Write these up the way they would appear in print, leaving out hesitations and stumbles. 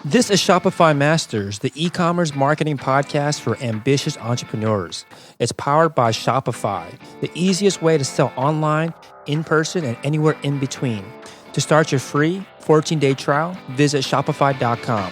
This is Shopify Masters, the e-commerce marketing podcast for ambitious entrepreneurs. It's powered by Shopify, the easiest way to sell online, in person, and anywhere in between. To start your free 14-day trial, visit shopify.com.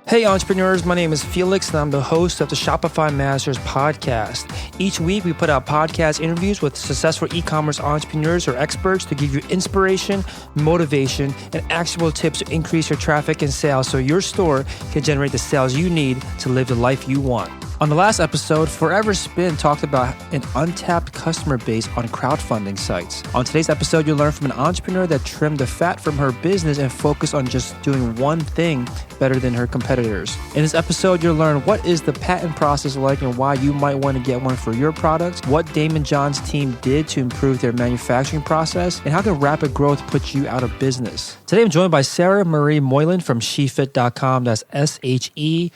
Hey entrepreneurs, my name is Felix and I'm the host of the Shopify Masters podcast. Each week we put out podcast interviews with successful e-commerce entrepreneurs or experts to give you inspiration, motivation, and actionable tips to increase your traffic and sales so your store can generate the sales you need to live the life you want. On the last episode, Forever Spin talked about an untapped customer base on crowdfunding sites. On today's episode, you'll learn from an entrepreneur that trimmed the fat from her business and focused on just doing one thing better than her competitors. In this episode, you'll learn what is the patent process like and why you might want to get one for your products, what Daymond John's team did to improve their manufacturing process, and how can rapid growth put you out of business. Today, I'm joined by Sarah Marie Moylan from SheFit.com. That's SheFit.com.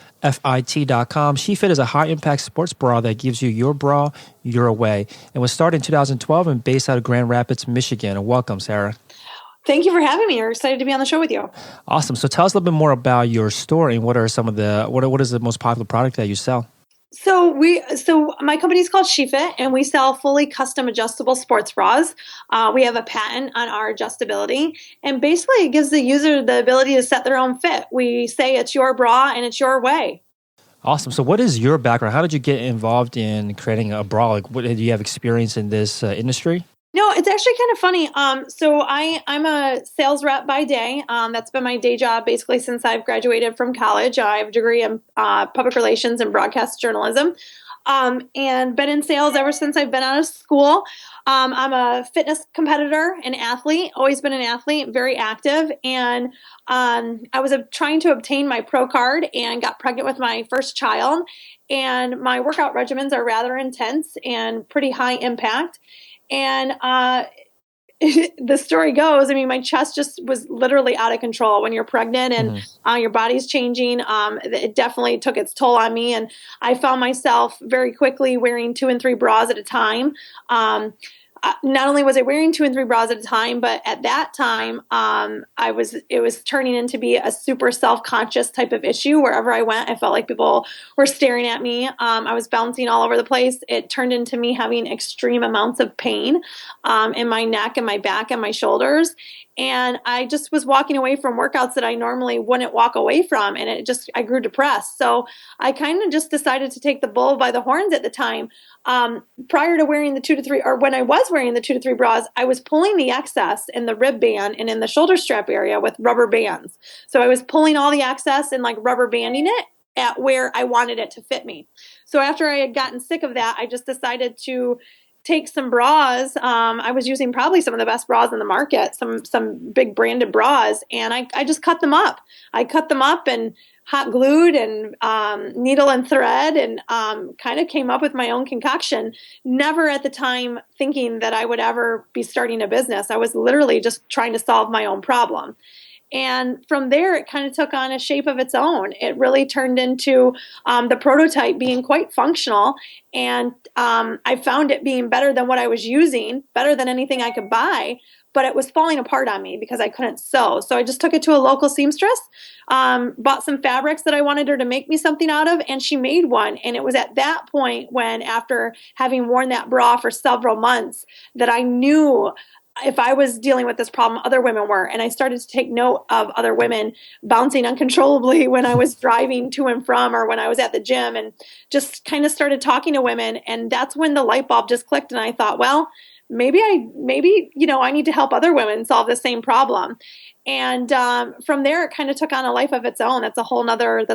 SheFit is a high-impact sports bra that gives you your bra your way and was started in 2012 and based out of Grand Rapids, Michigan. Welcome, Sarah. Thank you for having me. We're excited to be on the show with you. Awesome. So tell us a little bit more about your store and what are some of the what is the most popular product that you sell? So my company is called SheFit, and we sell fully custom adjustable sports bras. We have a patent on our adjustability, and basically it gives the user the ability to set their own fit. We say it's your bra and it's your way. Awesome. So what is your background? How did you get involved in creating a bra? Like, do you have experience in this industry? No, it's actually kind of funny. So I'm a sales rep by day. That's been my day job basically since I've graduated from college. I have a degree in public relations and broadcast journalism, and been in sales ever since I've been out of school. I'm a fitness competitor, an athlete, always been an athlete, very active. And I was trying to obtain my pro card and got pregnant with my first child. And my workout regimens are rather intense and pretty high impact. And the story goes, I mean, my chest just was literally out of control when you're pregnant and your body's changing. It definitely took its toll on me. And I found myself very quickly wearing 2 and 3 bras at a time. Not only was I wearing 2 and 3 bras at a time, but at that time, it was turning into be a super self-conscious type of issue. Wherever I went, I felt like people were staring at me. I was bouncing all over the place. It turned into me having extreme amounts of pain in my neck and my back and my shoulders. And I just was walking away from workouts that I normally wouldn't walk away from. And I grew depressed. So I kind of just decided to take the bull by the horns at the time. Prior to wearing the 2 to 3, or when I was wearing the 2 to 3 bras, I was pulling the excess in the rib band and in the shoulder strap area with rubber bands. So I was pulling all the excess and like rubber banding it at where I wanted it to fit me. So after I had gotten sick of that, I just decided to take some bras. I was using probably some of the best bras in the market, some big branded bras, and I just cut them up. I cut them up and hot glued and needle and thread and kind of came up with my own concoction, never at the time thinking that I would ever be starting a business. I was literally just trying to solve my own problem. And from there, it kind of took on a shape of its own. It really turned into the prototype being quite functional. And I found it being better than what I was using, better than anything I could buy. But it was falling apart on me because I couldn't sew. So I just took it to a local seamstress, bought some fabrics that I wanted her to make me something out of, and she made one. And it was at that point when, after having worn that bra for several months, that I knew if I was dealing with this problem, other women were. And I started to take note of other women bouncing uncontrollably when I was driving to and from or when I was at the gym, and just kind of started talking to women. And that's when the light bulb just clicked. And I thought, well, maybe I need to help other women solve the same problem. And from there, it kind of took on a life of its own. That's a whole nother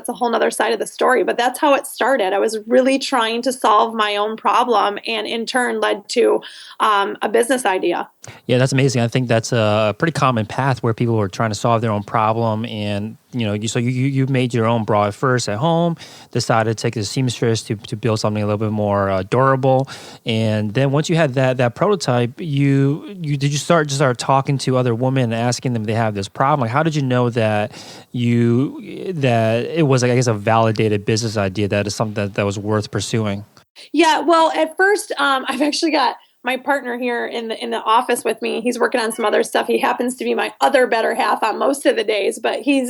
side of the story. But that's how it started. I was really trying to solve my own problem, and in turn led to a business idea. Yeah, that's amazing. I think that's a pretty common path where people are trying to solve their own problem. And you made your own bra first at home, decided to take the seamstress to build something a little bit more durable. And then once you had that prototype, did you start talking to other women and asking them if they have this problem? Like, how did you know that it was, I guess, a validated business idea that is something that was worth pursuing? Yeah, well, at first, I've actually got my partner here in the office with me, he's working on some other stuff. He happens to be my other better half on most of the days, but he's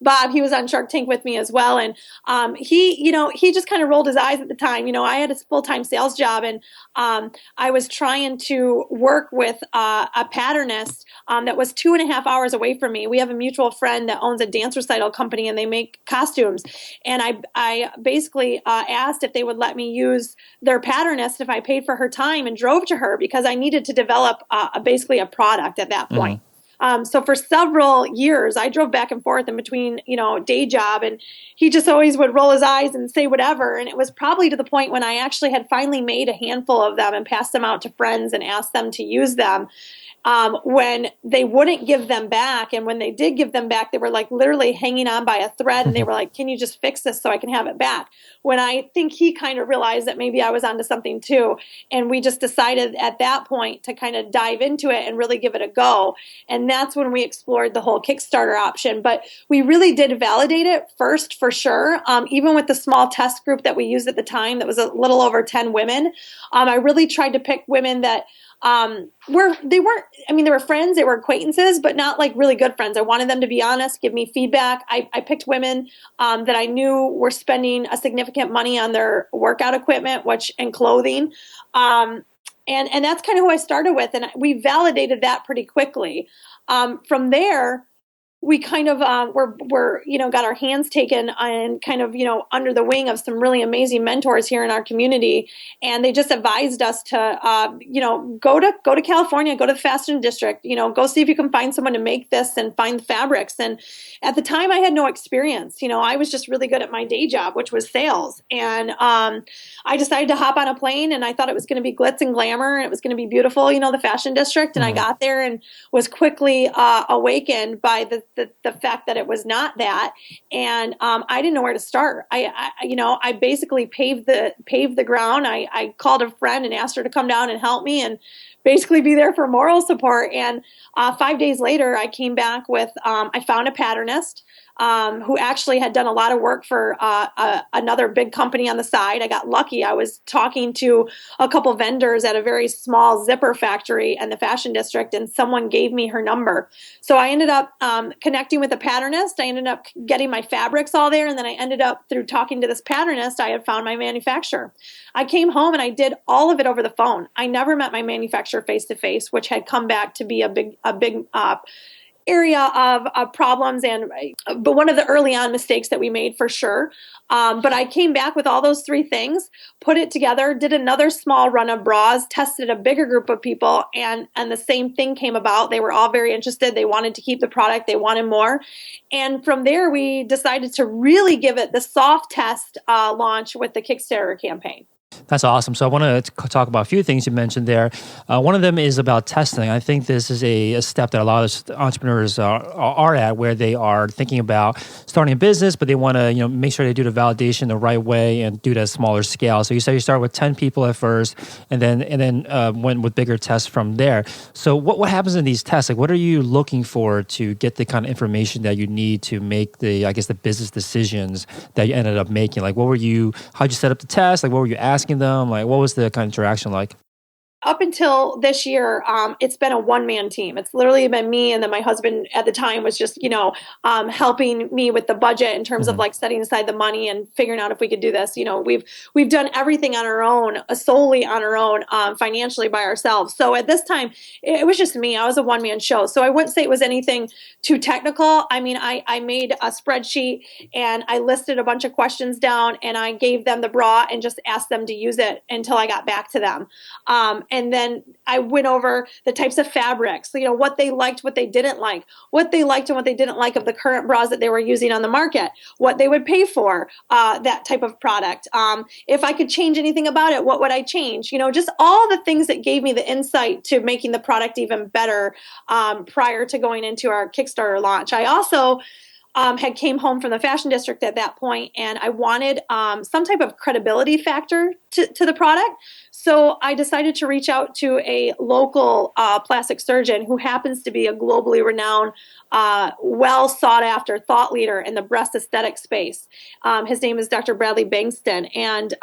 Bob. He was on Shark Tank with me as well, and he just kind of rolled his eyes at the time. I had a full-time sales job, and I was trying to work with a patternist that was 2.5 hours away from me. We have a mutual friend that owns a dance recital company, and they make costumes. And I basically asked if they would let me use their patternist if I paid for her time, and drove to her because I needed to develop basically a product at that point. So for several years, I drove back and forth in between, day job, and he just always would roll his eyes and say whatever. And it was probably to the point when I actually had finally made a handful of them and passed them out to friends and asked them to use them. When they wouldn't give them back. And when they did give them back, they were like literally hanging on by a thread. And they were like, can you just fix this so I can have it back? When I think he kind of realized that maybe I was onto something too. And we just decided at that point to kind of dive into it and really give it a go. And that's when we explored the whole Kickstarter option. But we really did validate it first for sure. Even with the small test group that we used at the time, that was a little over 10 women. I really tried to pick women that they were friends, they were acquaintances, but not like really good friends. I wanted them to be honest, give me feedback. I picked women that I knew were spending a significant money on their workout equipment, and clothing. And that's kind of who I started with. And we validated that pretty quickly. From there, we kind of were got our hands taken and kind of under the wing of some really amazing mentors here in our community, and they just advised us to go to California, go to the fashion district, go see if you can find someone to make this and find the fabrics. And at the time, I had no experience. I was just really good at my day job, which was sales, and I decided to hop on a plane, and I thought it was going to be glitz and glamour and it was going to be beautiful, the fashion district. And I got there and was quickly awakened by the fact that it was not that, and I didn't know where to start. I basically paved the ground. I called a friend and asked her to come down and help me, and basically be there for moral support. And 5 days later, I came back with I found a patternist who actually had done a lot of work for another big company on the side. I got lucky. I was talking to a couple vendors at a very small zipper factory in the fashion district, and someone gave me her number. So I ended up connecting with a patternist. I ended up getting my fabrics all there, and then I ended up, through talking to this patternist, I had found my manufacturer. I came home and I did all of it over the phone. I never met my manufacturer face to face, which had come back to be a big area of problems, but one of the early on mistakes that we made for sure. But I came back with all those three things, put it together, did another small run of bras, tested a bigger group of people, and the same thing came about. They were all very interested. They wanted to keep the product. They wanted more. And from there, we decided to really give it the soft test launch with the Kickstarter campaign. That's awesome. So I want to talk about a few things you mentioned there. One of them is about testing. I think this is a step that a lot of entrepreneurs are at, where they are thinking about starting a business, but they want to make sure they do the validation the right way and do it at a smaller scale. So you say you start with 10 people at first, and then went with bigger tests from there. So what happens in these tests? Like, what are you looking for to get the kind of information that you need to make the business decisions that you ended up making? Like, how'd you set up the test? Like, what were you asking them? Like, what was the kind of interaction like? Up until this year, it's been a one-man team. It's literally been me, and then my husband at the time was just, helping me with the budget in terms of like setting aside the money and figuring out if we could do this. We've done everything on our own, solely on our own, financially by ourselves. So at this time, it was just me. I was a one-man show. So I wouldn't say it was anything too technical. I mean, I made a spreadsheet and I listed a bunch of questions down, and I gave them the bra and just asked them to use it until I got back to them. And then I went over the types of fabrics, what they liked, what they didn't like, what they liked and what they didn't like of the current bras that they were using on the market, what they would pay for that type of product. If I could change anything about it, what would I change? Just all the things that gave me the insight to making the product even better prior to going into our Kickstarter launch. I also had came home from the fashion district at that point, and I wanted some type of credibility factor to the product. So I decided to reach out to a local plastic surgeon who happens to be a globally renowned, well sought after thought leader in the breast aesthetic space. His name is Dr. Bradley Bankston. And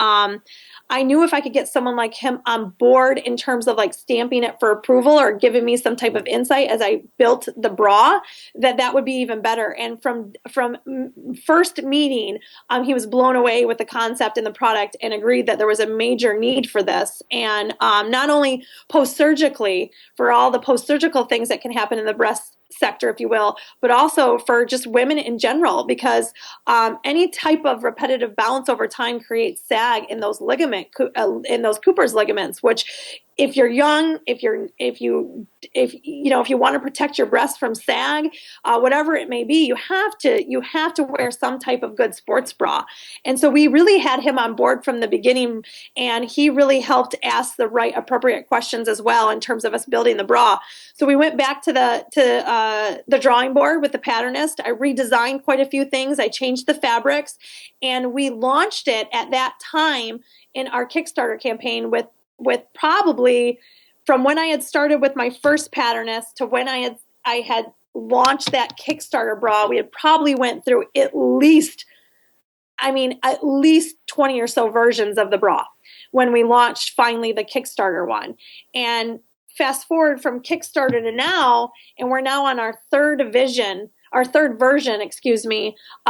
I knew if I could get someone like him on board in terms of like stamping it for approval or giving me some type of insight as I built the bra, that would be even better. And from first meeting, he was blown away with the concept and the product and agreed that there was a major need for this. And not only post-surgically for all the post-surgical things that can happen in the breast sector, if you will, but also for just women in general, because any type of repetitive bounce over time creates sag in those in those Cooper's ligaments, which if you're young, if you want to protect your breast from sag, whatever it may be, you have to wear some type of good sports bra. And so we really had him on board from the beginning, and he really helped ask the right appropriate questions as well in terms of us building the bra. So we went back to the drawing board with the patternist. I redesigned quite a few things. I changed the fabrics, and we launched it at that time in our Kickstarter campaign with probably from when I had started with my first patternist to when I had launched that Kickstarter bra, we had probably went through at least 20 or so versions of the bra when we launched finally the Kickstarter one. And fast forward from Kickstarter to now, and we're now on our third version, of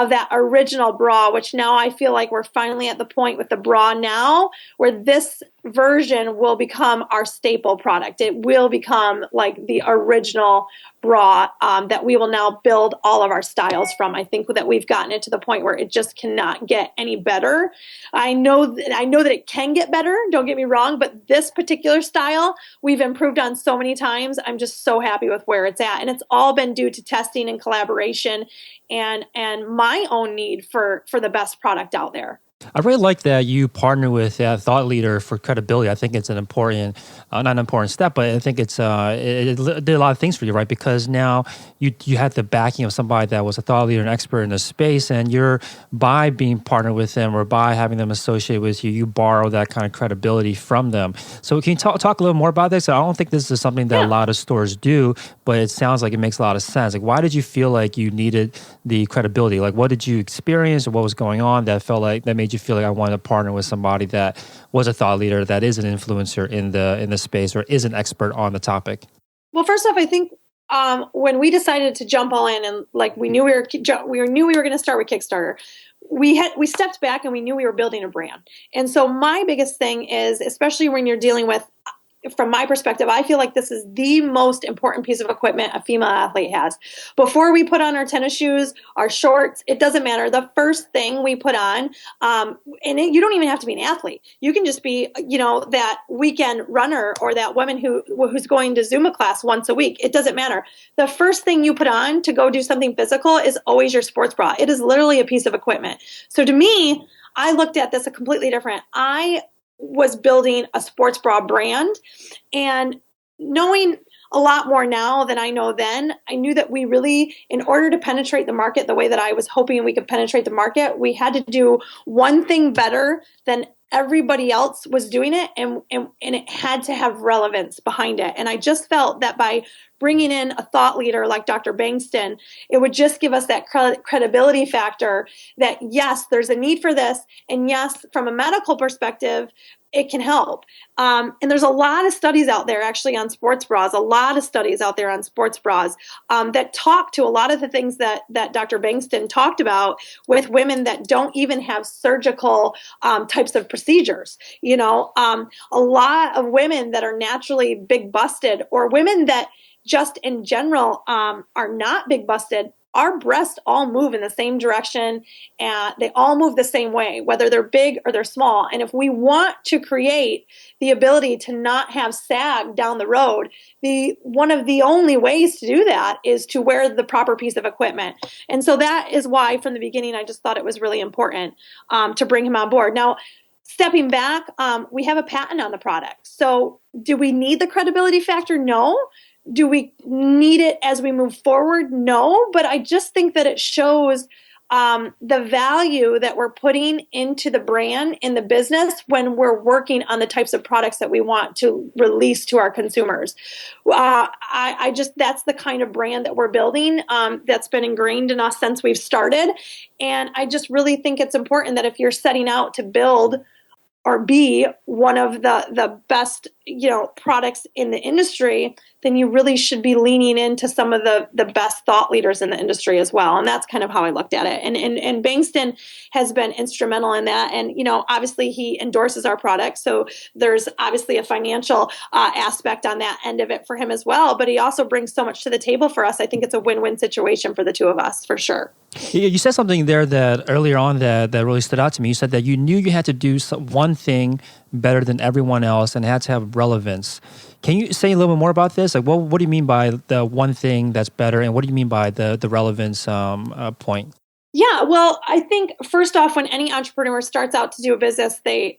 that original bra, which now I feel like we're finally at the point with the bra now where this version will become our staple product. It will become like the original bra that we will now build all of our styles from. I think that we've gotten it to the point where it just cannot get any better. I know that it can get better, don't get me wrong, but this particular style we've improved on so many times. I'm just so happy with where it's at. And it's all been due to testing and collaboration and my own need for the best product out there. I really like that you partner with a thought leader for credibility. I think it's an important, not an important step, but I think it did a lot of things for you, right? Because now you had the backing of somebody that was a thought leader and expert in the space, and by being partnered with them or by having them associate with you, you borrow that kind of credibility from them. So can you talk a little more about this? I don't think this is something that a lot of stores do, but it sounds like it makes a lot of sense. Like, why did you feel like you needed the credibility? Like, what did you experience or what was going on that made you feel like I wanted to partner with somebody that was a thought leader, that is an influencer in the space or is an expert on the topic? Well, first off, I think when we decided to jump all in and like we knew we were going to start with Kickstarter, we stepped back and we knew we were building a brand. And so my biggest thing is, especially when you're dealing with, from my perspective, I feel like this is the most important piece of equipment a female athlete has. Before we put on our tennis shoes, our shorts, it doesn't matter. The first thing we put on, you don't even have to be an athlete. You can just be, that weekend runner or that woman who's going to Zumba class once a week. It doesn't matter. The first thing you put on to go do something physical is always your sports bra. It is literally a piece of equipment. So to me, I looked at this a completely different. I was building a sports bra brand, and knowing a lot more now than I know then, I knew that we really, in order to penetrate the market the way that I was hoping we could penetrate the market, we had to do one thing better than everybody else was doing it, and it had to have relevance behind it. And I just felt that by bringing in a thought leader like Dr. Bankston, it would just give us that credibility factor that yes, there's a need for this, and yes, from a medical perspective, it can help. And there's a lot of studies out there actually on sports bras, that talk to a lot of the things that Dr. Bankston talked about with women that don't even have surgical types of procedures. A lot of women that are naturally big busted, or women that just in general are not big busted, our breasts all move in the same direction and they all move the same way, whether they're big or they're small. And if we want to create the ability to not have sag down the road, one of the only ways to do that is to wear the proper piece of equipment. And so that is why from the beginning, I just thought it was really important to bring him on board. Now, stepping back, we have a patent on the product. So do we need the credibility factor? No. Do we need it as we move forward? No, but I just think that it shows the value that we're putting into the brand in the business when we're working on the types of products that we want to release to our consumers. I just, that's the kind of brand that we're building, that's been ingrained in us since we've started. And I just really think it's important that if you're setting out to build or be one of the best, products in the industry, then you really should be leaning into some of the best thought leaders in the industry as well. And that's kind of how I looked at it. And Bankston has been instrumental in that. And, obviously he endorses our product. So there's obviously a financial aspect on that end of it for him as well. But he also brings so much to the table for us. I think it's a win-win situation for the two of us, for sure. You said something there that earlier on that really stood out to me. You said that you knew you had to do one thing better than everyone else and it had to have relevance. Can you say a little bit more about this? Like, what do you mean by the one thing that's better, and what do you mean by the relevance point? Yeah, well, I think first off, when any entrepreneur starts out to do a business, they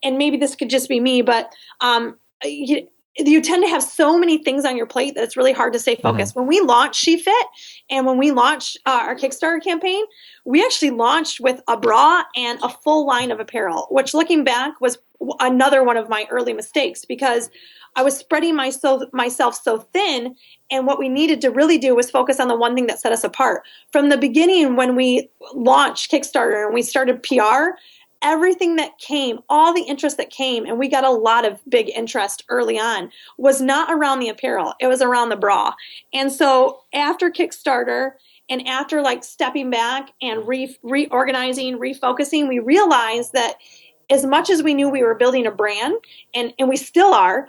and maybe this could just be me, but you tend to have so many things on your plate that it's really hard to stay focused. When we launched SheFit and when we launched our Kickstarter campaign, we actually launched with a bra and a full line of apparel, which looking back was another one of my early mistakes because I was spreading myself so thin. And what we needed to really do was focus on the one thing that set us apart. From the beginning, when we launched Kickstarter and we started PR, everything that came, all the interest that came, and we got a lot of big interest early on, was not around the apparel. It was around the bra. And so after Kickstarter and after stepping back and reorganizing, refocusing, we realized that as much as we knew we were building a brand, and we still are,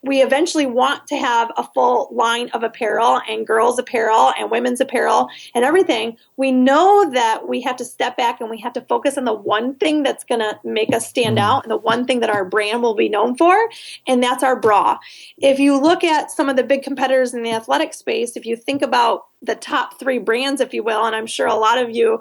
we eventually want to have a full line of apparel and girls' apparel and women's apparel and everything. We know that we have to step back and we have to focus on the one thing that's going to make us stand out and the one thing that our brand will be known for, and that's our bra. If you look at some of the big competitors in the athletic space, if you think about the top three brands, if you will, and I'm sure a lot of you,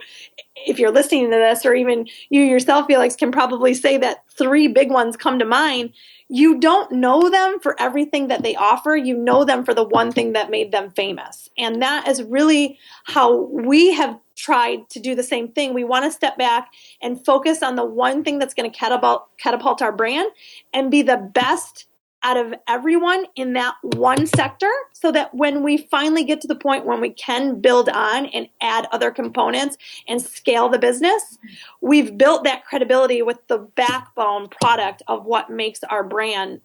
if you're listening to this, or even you yourself, Felix, can probably say that three big ones come to mind. You don't know them for everything that they offer. You know them for the one thing that made them famous. And that is really how we have tried to do the same thing. We want to step back and focus on the one thing that's going to catapult our brand and be the best out of everyone in that one sector, so that when we finally get to the point when we can build on and add other components and scale the business, we've built that credibility with the backbone product of what makes our brand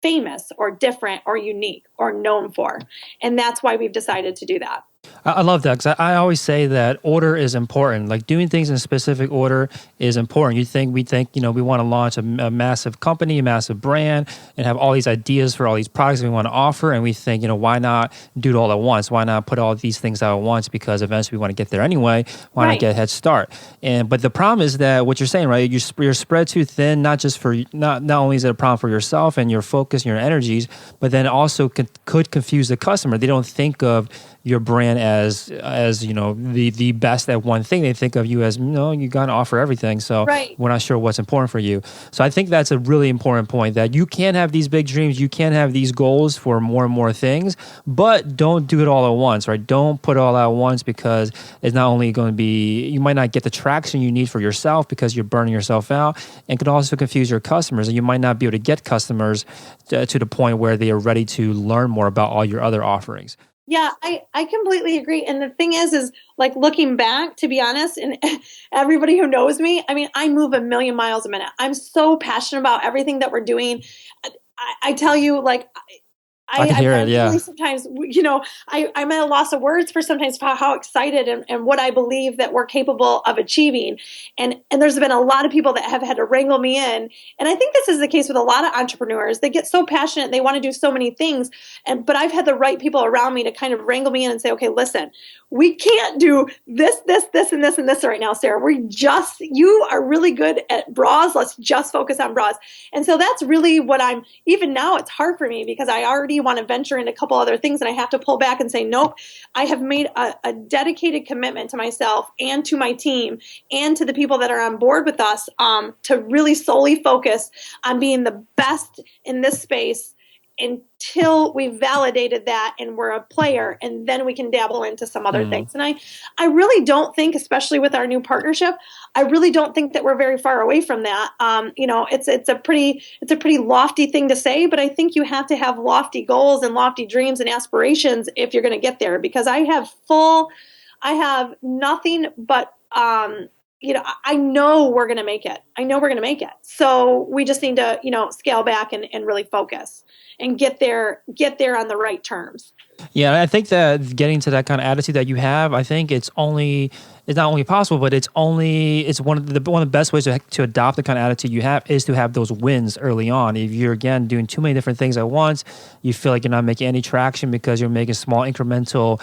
famous or different or unique or known for. And that's why we've decided to do that. I love that because I always say that order is important. Like doing things in a specific order is important. We think, we want to launch a massive company, a massive brand, and have all these ideas for all these products that we want to offer. And we think, why not do it all at once? Why not put all these things out at once? Because eventually we want to get there anyway. Why not get a head start? But the problem is that what you're saying, right? You're spread too thin. Not just for not only is it a problem for yourself and your focus and your energies, but then also could confuse the customer. They don't think of your brand as the best at one thing. They think of you as, you got to offer everything. So we're not sure what's important for you. So I think that's a really important point, that you can have these big dreams, you can have these goals for more and more things, but don't do it all at once, right? Don't put it all at once, because it's not only going to be, you might not get the traction you need for yourself because you're burning yourself out, and could also confuse your customers, and you might not be able to get customers to the point where they are ready to learn more about all your other offerings. Yeah, I completely agree. And the thing is looking back, to be honest, and everybody who knows me, I move a million miles a minute. I'm so passionate about everything that we're doing. I tell you, I can hear it, yeah. Really sometimes, I'm at a loss of words for sometimes how excited and what I believe that we're capable of achieving. And there's been a lot of people that have had to wrangle me in. And I think this is the case with a lot of entrepreneurs. They get so passionate, they want to do so many things. But I've had the right people around me to kind of wrangle me in and say, okay, listen, we can't do this, and this right now, Sarah. You are really good at bras. Let's just focus on bras. And so that's really what even now it's hard for me, because I already want to venture into a couple other things and I have to pull back and say, nope, I have made a dedicated commitment to myself and to my team and to the people that are on board with us to really solely focus on being the best in this space until we validated that and we're a player, and then we can dabble into some other things. And I really don't think, especially with our new partnership, I really don't think that we're very far away from that. It's a pretty lofty thing to say, but I think you have to have lofty goals and lofty dreams and aspirations if you're going to get there, because I have nothing but, I know we're going to make it. So we just need to, scale back and really focus and get there on the right terms. Yeah, I think that getting to that kind of attitude that you have, I think it's not only possible, but it's one of the best ways to adopt the kind of attitude you have is to have those wins early on. If you're, again, doing too many different things at once, you feel like you're not making any traction because you're making small incremental,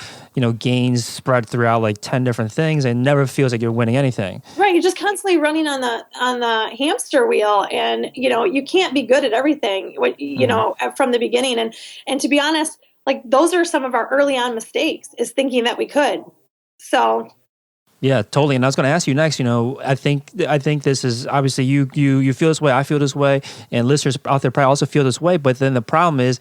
gains spread throughout like 10 different things, and it never feels like you're winning anything. Right, you're just constantly running on the hamster wheel, and you can't be good at everything, from the beginning. And to be honest, like, those are some of our early on mistakes, is thinking that we could. So. Yeah, totally. And I was going to ask you next. I think this is obviously you feel this way. I feel this way, and listeners out there probably also feel this way. But then the problem is,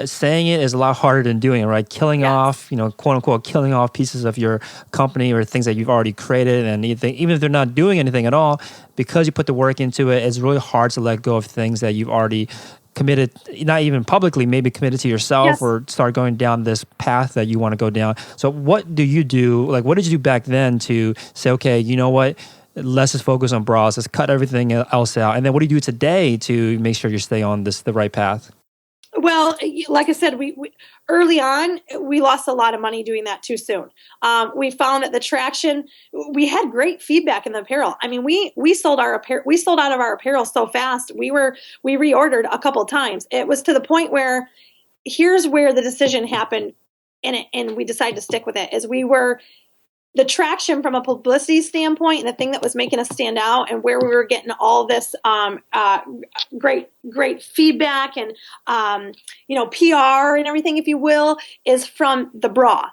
saying it is a lot harder than doing it. Right? Killing off, quote unquote, killing off pieces of your company or things that you've already created, and even if they're not doing anything at all, because you put the work into it, it's really hard to let go of things that you've already committed, not even publicly, maybe committed to yourself, or start going down this path that you want to go down. So what do you do? Like, what did you do back then to say, okay, you know what, let's just focus on bras, let's cut everything else out? And then what do you do today to make sure you stay on the right path? Well, like I said, we early on, we lost a lot of money doing that too soon. We found that the traction, we had great feedback in the apparel. I mean, we sold out of our apparel so fast. We reordered a couple of times. It was to the point where, here's where the decision happened, and we decided to stick with it. Is the traction from a publicity standpoint, and the thing that was making us stand out, and where we were getting all this great feedback and PR and everything, if you will, is from the bra.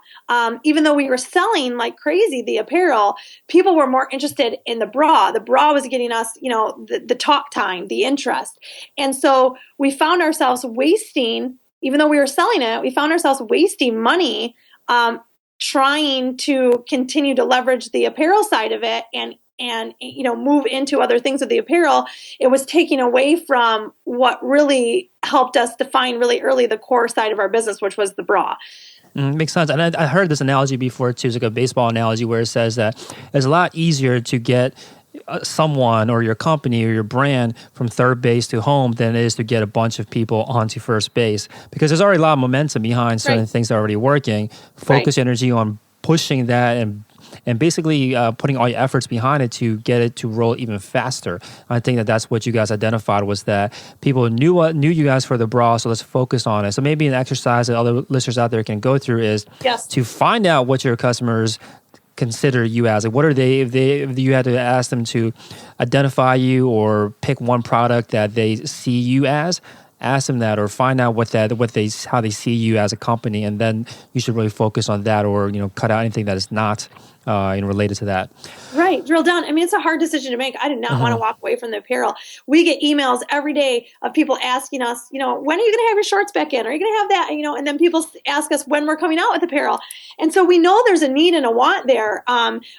Even though we were selling like crazy the apparel, people were more interested in the bra. The bra was getting us, the talk time, the interest, and so we found ourselves wasting. Even though we were selling it, we found ourselves wasting money. Trying to continue to leverage the apparel side of it and move into other things with the apparel. It was taking away from what really helped us define really early the core side of our business, which was the bra. Makes sense. And I heard this analogy before too. It's like a baseball analogy where it says that it's a lot easier to get someone or your company or your brand from third base to home than it is to get a bunch of people onto first base, because there's already a lot of momentum behind certain things that are already working. Focus your energy on pushing that and basically putting all your efforts behind it to get it to roll even faster. I think that's what you guys identified, was that people knew you guys for the bra, so let's focus on it. So maybe an exercise that other listeners out there can go through is to find out what your customers consider you as. Like, what are they, if you had to ask them to identify you or pick one product that they see you as, ask them that, or find out how they see you as a company, and then you should really focus on that, or cut out anything that is not related to that. Right, drill down. I mean, it's a hard decision to make. I did not want to walk away from the apparel. We get emails every day of people asking us, when are you going to have your shorts back in? Are you going to have that? And then people ask us when we're coming out with apparel. And so we know there's a need and a want there.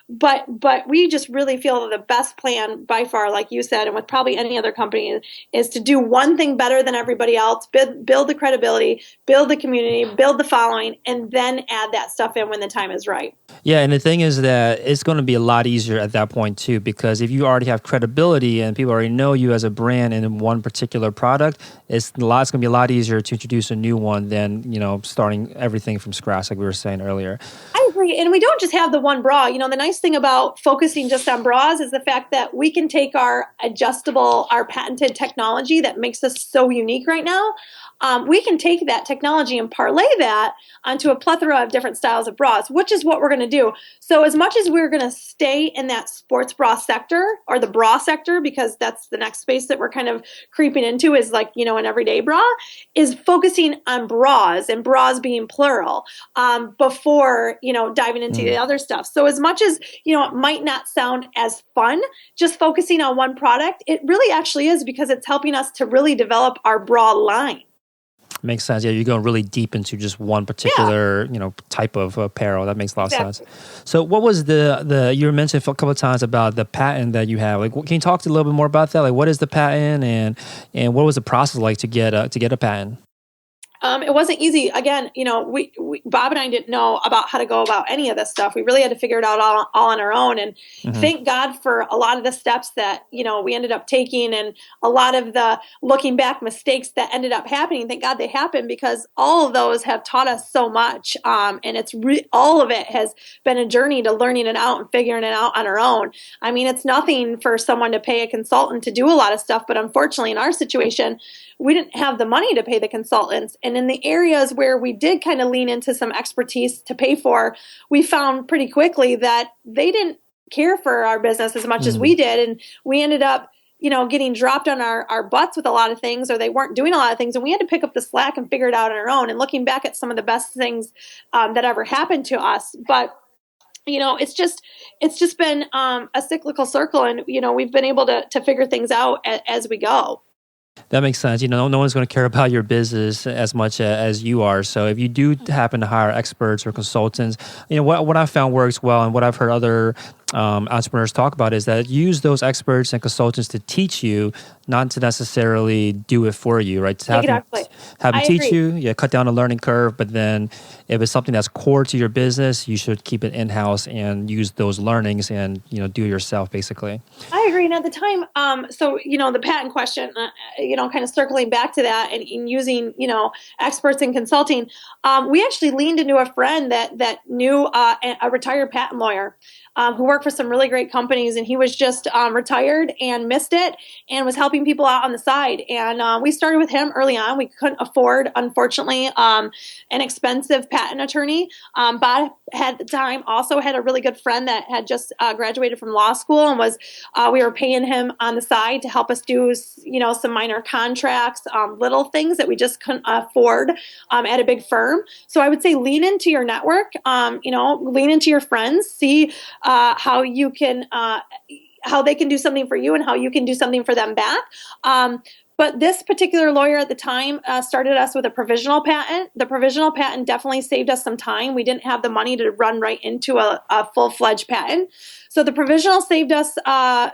But we just really feel that the best plan by far, like you said, and with probably any other company, is to do one thing better than everybody else, build the credibility, build the community, build the following, and then add that stuff in when the time is right. Yeah, and the thing is that it's going to be a lot easier at that point too, because if you already have credibility and people already know you as a brand in one particular product, it's going to be a lot easier to introduce a new one than starting everything from scratch, like we were saying earlier. I agree. And we don't just have the one bra. The nice thing about focusing just on bras is the fact that we can take our patented technology that makes us so unique right now. We can take that technology and parlay that onto a plethora of different styles of bras, which is what we're going to do. So as much as we're going to stay in that sports bra sector, or the bra sector, because that's the next space that we're kind of creeping into, is like, an everyday bra, is focusing on bras, and bras being plural, before, diving into the other stuff. So as much as, it might not sound as fun, just focusing on one product, it really actually is, because it's helping us to really develop our bra line. Makes sense. Yeah, you're going really deep into just one particular, type of apparel. That makes a lot of sense. So, what was the you mentioned a couple of times about the patent that you have? Like, can you talk a little bit more about that? Like, what is the patent, and what was the process like to get a patent? It wasn't easy. Again, we Bob and I didn't know about how to go about any of this stuff. We really had to figure it out all on our own. And thank God for a lot of the steps that, we ended up taking, and a lot of the looking back mistakes that ended up happening. Thank God they happened, because all of those have taught us so much. And it's all of it has been a journey to learning it out and figuring it out on our own. I mean, it's nothing for someone to pay a consultant to do a lot of stuff, but unfortunately in our situation, we didn't have the money to pay the consultants. And in the areas where we did kind of lean into some expertise to pay for, we found pretty quickly that they didn't care for our business as much as we did. And we ended up, getting dropped on our butts with a lot of things, or they weren't doing a lot of things. And we had to pick up the slack and figure it out on our own. And looking back at some of the best things that ever happened to us. But it's just been a cyclical circle, and we've been able to figure things out as we go. That makes sense. No one's going to care about your business as much as you are. So if you do happen to hire experts or consultants, what I found works well, and what I've heard other entrepreneurs talk about, is that use those experts and consultants to teach you, not to necessarily do it for you, right? To have them teach you, cut down the learning curve. But then if it's something that's core to your business, you should keep it in-house and use those learnings and, do it yourself, basically. I agree. And at the time, the patent question, kind of circling back to that, and using, experts in consulting, we actually leaned into a friend that knew a retired patent lawyer who worked for some really great companies, and he was just retired and missed it and was helping people out on the side. And we started with him early on. We couldn't afford, unfortunately, an expensive patent attorney. Bob at the time also had a really good friend that had just graduated from law school, and we were paying him on the side to help us do, some minor contracts, little things that we just couldn't afford at a big firm. So I would say lean into your network, lean into your friends, see how you can, how they can do something for you and how you can do something for them back. But this particular lawyer at the time started us with a provisional patent. The provisional patent definitely saved us some time. We didn't have the money to run right into a full-fledged patent. So the provisional saved us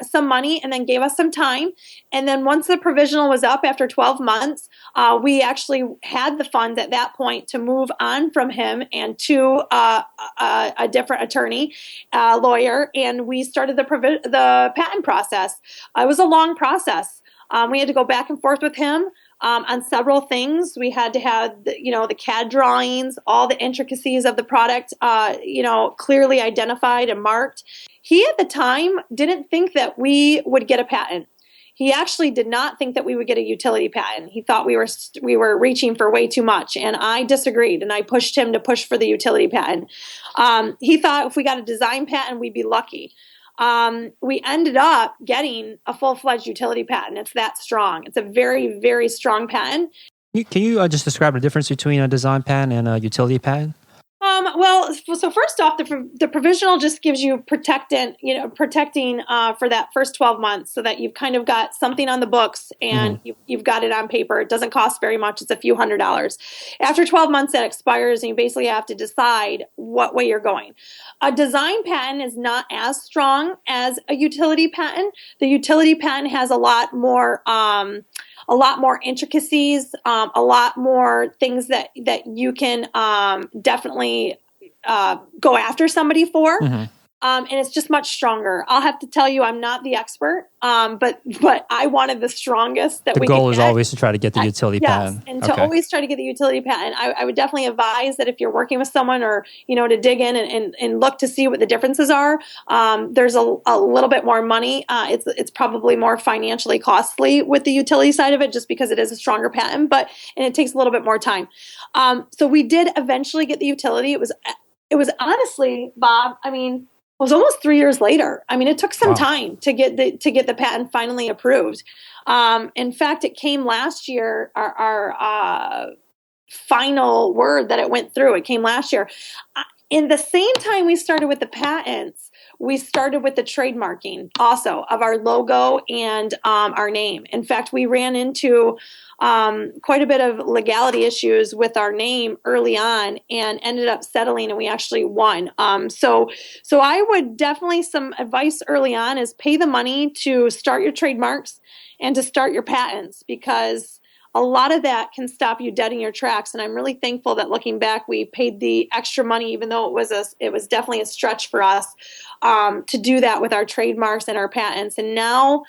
some money and then gave us some time. And then once the provisional was up after 12 months, we actually had the funds at that point to move on from him and to a different attorney, lawyer, and we started the patent process. It was a long process. We had to go back and forth with him on several things. We had to have the CAD drawings, all the intricacies of the product, clearly identified and marked. He at the time didn't think that we would get a patent. He actually did not think that we would get a utility patent. He thought we were reaching for way too much, and I disagreed, and I pushed him to push for the utility patent. He thought if we got a design patent, we'd be lucky. We ended up getting a full-fledged utility patent. It's that strong. It's a very, very strong patent. Can you just describe the difference between a design patent and a utility patent? So first off, the provisional just gives you protecting for that first 12 months, so that you've kind of got something on the books and you've got it on paper. It doesn't cost very much. It's a few $100s. After 12 months, that expires, and you basically have to decide what way you're going. A design patent is not as strong as a utility patent. The utility patent has a lot more intricacies, a lot more things that you can definitely go after somebody for. And it's just much stronger. I'll have to tell you, I'm not the expert, but I wanted the strongest that we could get. The goal is always to try to get the utility patent. And to always try to get the utility patent. I would definitely advise that if you're working with someone, or to dig in and look to see what the differences are. There's a little bit more money. It's probably more financially costly with the utility side of it, just because it is a stronger patent, and it takes a little bit more time. So we did eventually get the utility. It was honestly, Bob, it was almost 3 years later. It took some time to get the patent finally approved. In fact, it came last year. Our final word that it went through, it came last year. In the same time we started with the patents, we started with the trademarking also of our logo and our name. In fact, we ran into quite a bit of legality issues with our name early on and ended up settling, and we actually won. So I would definitely, some advice early on is pay the money to start your trademarks and to start your patents, because a lot of that can stop you dead in your tracks. And I'm really thankful that looking back, we paid the extra money, even though it was definitely a stretch for us to do that with our trademarks and our patents. And now,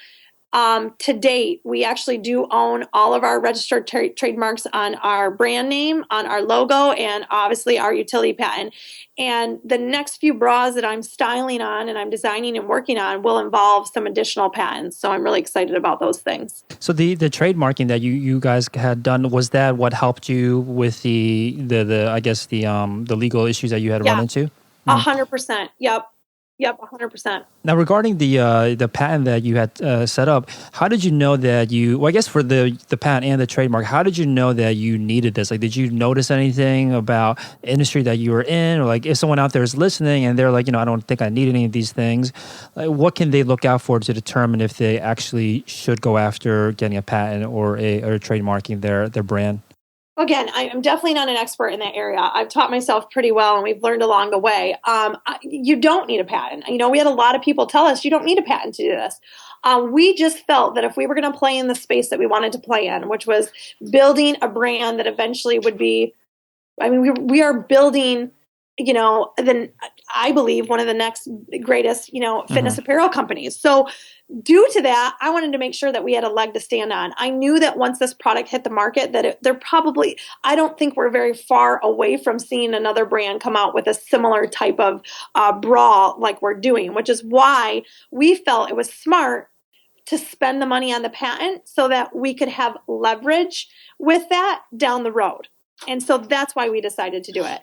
to date, we actually do own all of our registered trademarks on our brand name, on our logo, and obviously our utility patent. And the next few bras that I'm styling on and I'm designing and working on will involve some additional patents. So I'm really excited about those things. So the trademarking that you guys had done, was that what helped you with the I guess the legal issues that you had run into? 100%. Yep, 100%. Now, regarding the patent that you had set up, how did you know that well, I guess for the patent and the trademark, how did you know that you needed this? Like, did you notice anything about the industry that you were in? Or like, if someone out there is listening and they're like, I don't think I need any of these things, like, what can they look out for to determine if they actually should go after getting a patent or trademarking their brand? Again, I'm definitely not an expert in that area. I've taught myself pretty well, and we've learned along the way. You don't need a patent. We had a lot of people tell us you don't need a patent to do this. We just felt that if we were going to play in the space that we wanted to play in, which was building a brand that eventually would be, we are building, then I believe one of the next greatest, fitness apparel companies. So due to that, I wanted to make sure that we had a leg to stand on. I knew that once this product hit the market, that I don't think we're very far away from seeing another brand come out with a similar type of bra like we're doing, which is why we felt it was smart to spend the money on the patent so that we could have leverage with that down the road. And so that's why we decided to do it.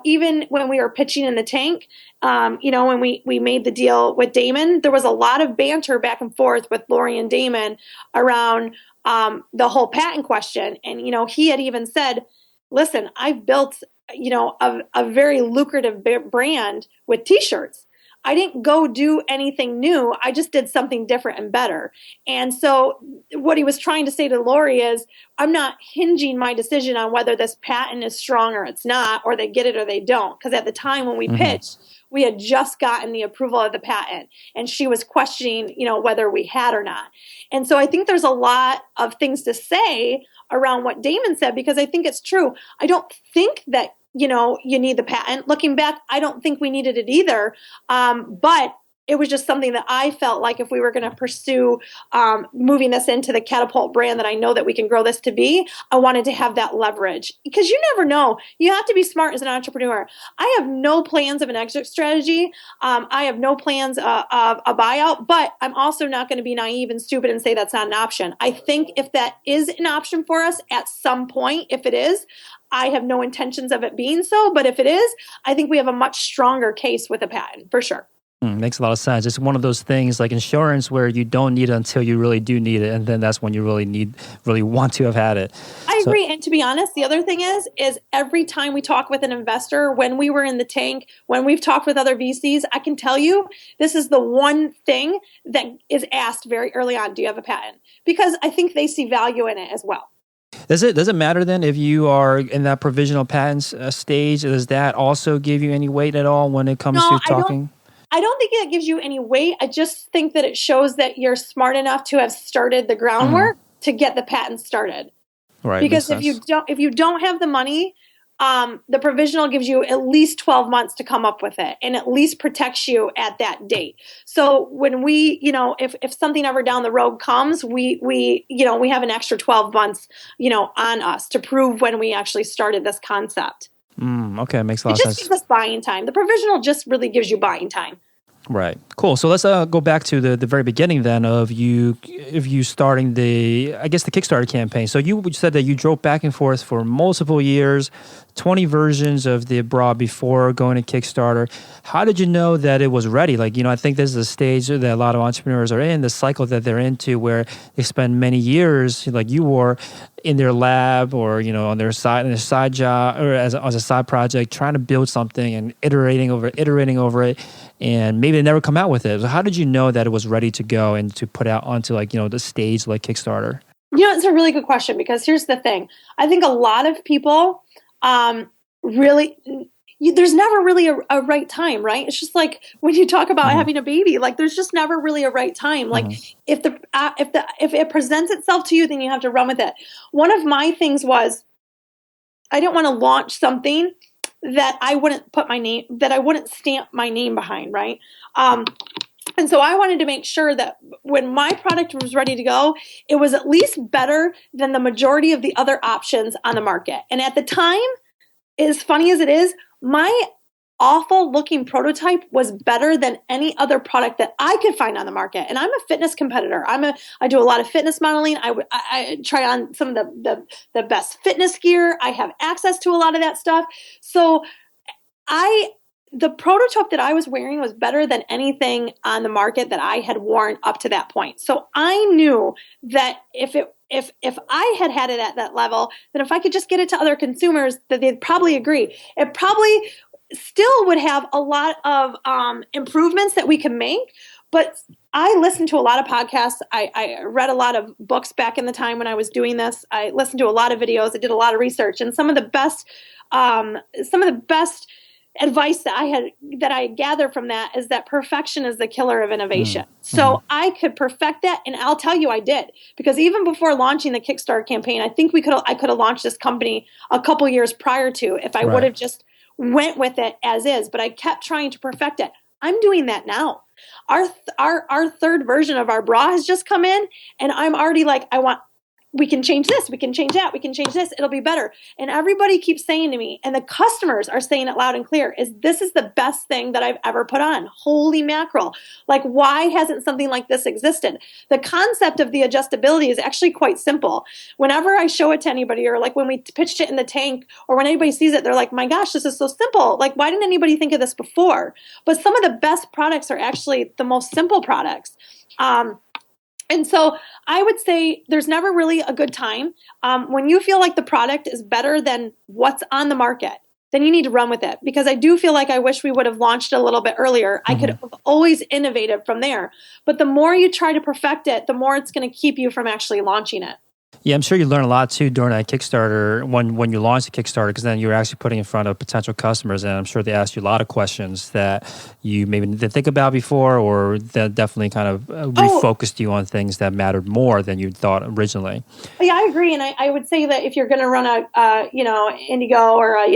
Even when we were pitching in the tank, when we made the deal with Daymond, there was a lot of banter back and forth with Lori and Daymond around the whole patent question. And, he had even said, listen, I've built, a very lucrative brand with t-shirts. I didn't go do anything new. I just did something different and better. And so what he was trying to say to Lori is, I'm not hinging my decision on whether this patent is strong or it's not, or they get it or they don't. Because at the time when we pitched, we had just gotten the approval of the patent, and she was questioning, whether we had or not. And so I think there's a lot of things to say around what Daymond said, because I think it's true. I don't think that you need the patent. Looking back, I don't think we needed it either. But it was just something that I felt like if we were going to pursue moving this into the Catapult brand that I know that we can grow this to be, I wanted to have that leverage. Because you never know. You have to be smart as an entrepreneur. I have no plans of an exit strategy. I have no plans of a buyout, but I'm also not going to be naive and stupid and say that's not an option. I think if that is an option for us at some point, if it is, I have no intentions of it being so, but if it is, I think we have a much stronger case with a patent, for sure. Makes a lot of sense. It's one of those things like insurance where you don't need it until you really do need it, and then that's when you really want to have had it. I agree. And to be honest, the other thing is every time we talk with an investor, when we were in the tank, when we've talked with other VCs, I can tell you this is the one thing that is asked very early on. Do you have a patent? Because I think they see value in it as well. Does it matter then if you are in that provisional patents stage? Does that also give you any weight at all when it comes to talking? I don't think that gives you any weight. I just think that it shows that you're smart enough to have started the groundwork to get the patent started. Right. Because if you don't have the money, the provisional gives you at least 12 months to come up with it, and at least protects you at that date. So when we, if something ever down the road comes, we have an extra 12 months, on us to prove when we actually started this concept. Okay, makes a lot of sense. It just gives us buying time. The provisional just really gives you buying time. Right. Cool. So let's go back to the very beginning then of you starting the Kickstarter campaign. So you said that you drove back and forth for multiple years, 20 versions of the bra before going to Kickstarter. How did you know that it was ready? Like, I think this is a stage that a lot of entrepreneurs are in, the cycle that they're into where they spend many years, like you were, in their lab or on their side job or as a side project, trying to build something and iterating over it, and maybe they never come out with it. So how did you know that it was ready to go and to put out onto the stage like Kickstarter? It's a really good question, because here's the thing. I think a lot of people really, there's never really a right time, right? It's just like when you talk about having a baby, like there's just never really a right time. Like if it presents itself to you, then you have to run with it. One of my things was I didn't want to launch something that I wouldn't stamp my name behind, right? And so I wanted to make sure that when my product was ready to go, it was at least better than the majority of the other options on the market. And at the time, as funny as it is, my awful looking prototype was better than any other product that I could find on the market. And I'm a fitness competitor. I do a lot of fitness modeling. I try on some of the best fitness gear. I have access to a lot of that stuff. So the prototype that I was wearing was better than anything on the market that I had worn up to that point. So I knew that if I had it at that level, then if I could just get it to other consumers, that they'd probably agree. It probably still would have a lot of improvements that we can make. But I listened to a lot of podcasts. I read a lot of books back in the time when I was doing this. I listened to a lot of videos. I did a lot of research, and some of the best advice that I gather from that is that perfection is the killer of innovation. So I could perfect that, and I'll tell you I did, because even before launching the Kickstarter campaign, I think I could have launched this company a couple years prior to, if I would have just went with it as is. But I kept trying to perfect it. I'm doing that now. Our third version of our bra has just come in, and I'm already like, we can change this, we can change that, we can change this, it'll be better. And everybody keeps saying to me, and the customers are saying it loud and clear, this is the best thing that I've ever put on. Holy mackerel. Like, why hasn't something like this existed? The concept of the adjustability is actually quite simple. Whenever I show it to anybody, or like when we pitched it in the tank, or when anybody sees it, they're like, my gosh, this is so simple. Like, why didn't anybody think of this before? But some of the best products are actually the most simple products. And so I would say there's never really a good time. When you feel like the product is better than what's on the market, then you need to run with it. Because I do feel like I wish we would have launched it a little bit earlier. I could have always innovated from there. But the more you try to perfect it, the more it's going to keep you from actually launching it. Yeah, I'm sure you learned a lot too during that Kickstarter when you launched the Kickstarter, because then you were actually putting in front of potential customers, and I'm sure they asked you a lot of questions that you maybe didn't think about before, or that definitely kind of refocused you on things that mattered more than you thought originally. Yeah, I agree, and I would say that if you're going to run a Indiegogo or a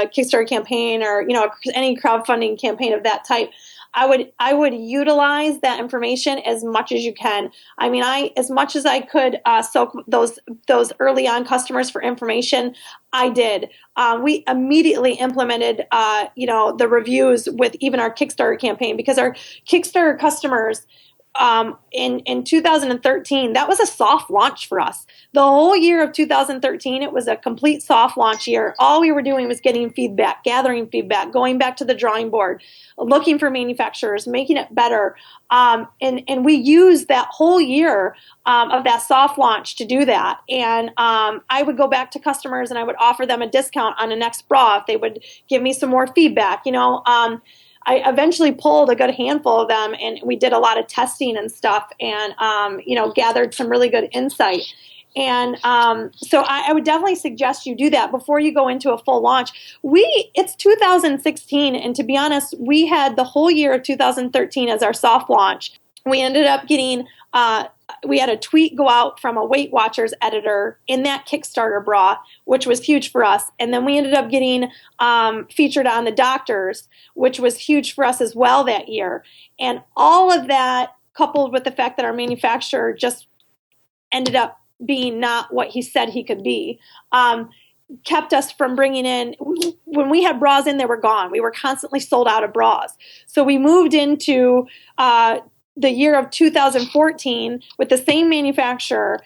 Kickstarter campaign, or any crowdfunding campaign of that type, I would utilize that information as much as you can. I mean, as much as I could soak those early on customers for information, I did. We immediately implemented the reviews with even our Kickstarter campaign, because our Kickstarter customers in 2013, that was a soft launch for us. The whole year of 2013, it was a complete soft launch year. All we were doing was getting feedback, gathering feedback, going back to the drawing board, looking for manufacturers, making it better. And we used that whole year of that soft launch to do that. And I would go back to customers and I would offer them a discount on the next bra if they would give me some more feedback. I eventually pulled a good handful of them, and we did a lot of testing and stuff, and gathered some really good insight. And so I would definitely suggest you do that before you go into a full launch. It's 2016, and to be honest, we had the whole year of 2013 as our soft launch. We ended up getting we had a tweet go out from a Weight Watchers editor in that Kickstarter bra, which was huge for us. And then we ended up getting featured on the Doctors, which was huge for us as well that year. And all of that, coupled with the fact that our manufacturer just ended up being not what he said he could be, kept us from bringing in, when we had bras in, they were gone. We were constantly sold out of bras. So we moved into the year of 2014 with the same manufacturer,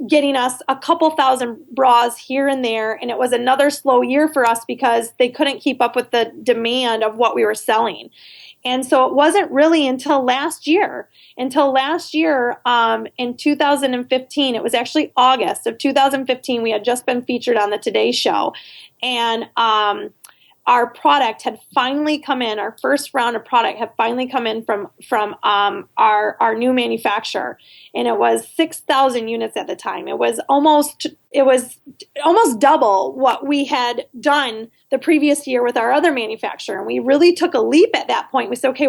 getting us a couple thousand bras here and there. And it was another slow year for us because they couldn't keep up with the demand of what we were selling. And so it wasn't really until last year, in 2015, it was actually August of 2015, we had just been featured on the Today Show. And our product had finally come in, our first round of product had finally come in from our new manufacturer. And it was 6,000 units at the time. It was almost double what we had done the previous year with our other manufacturer. And we really took a leap at that point. We said, okay,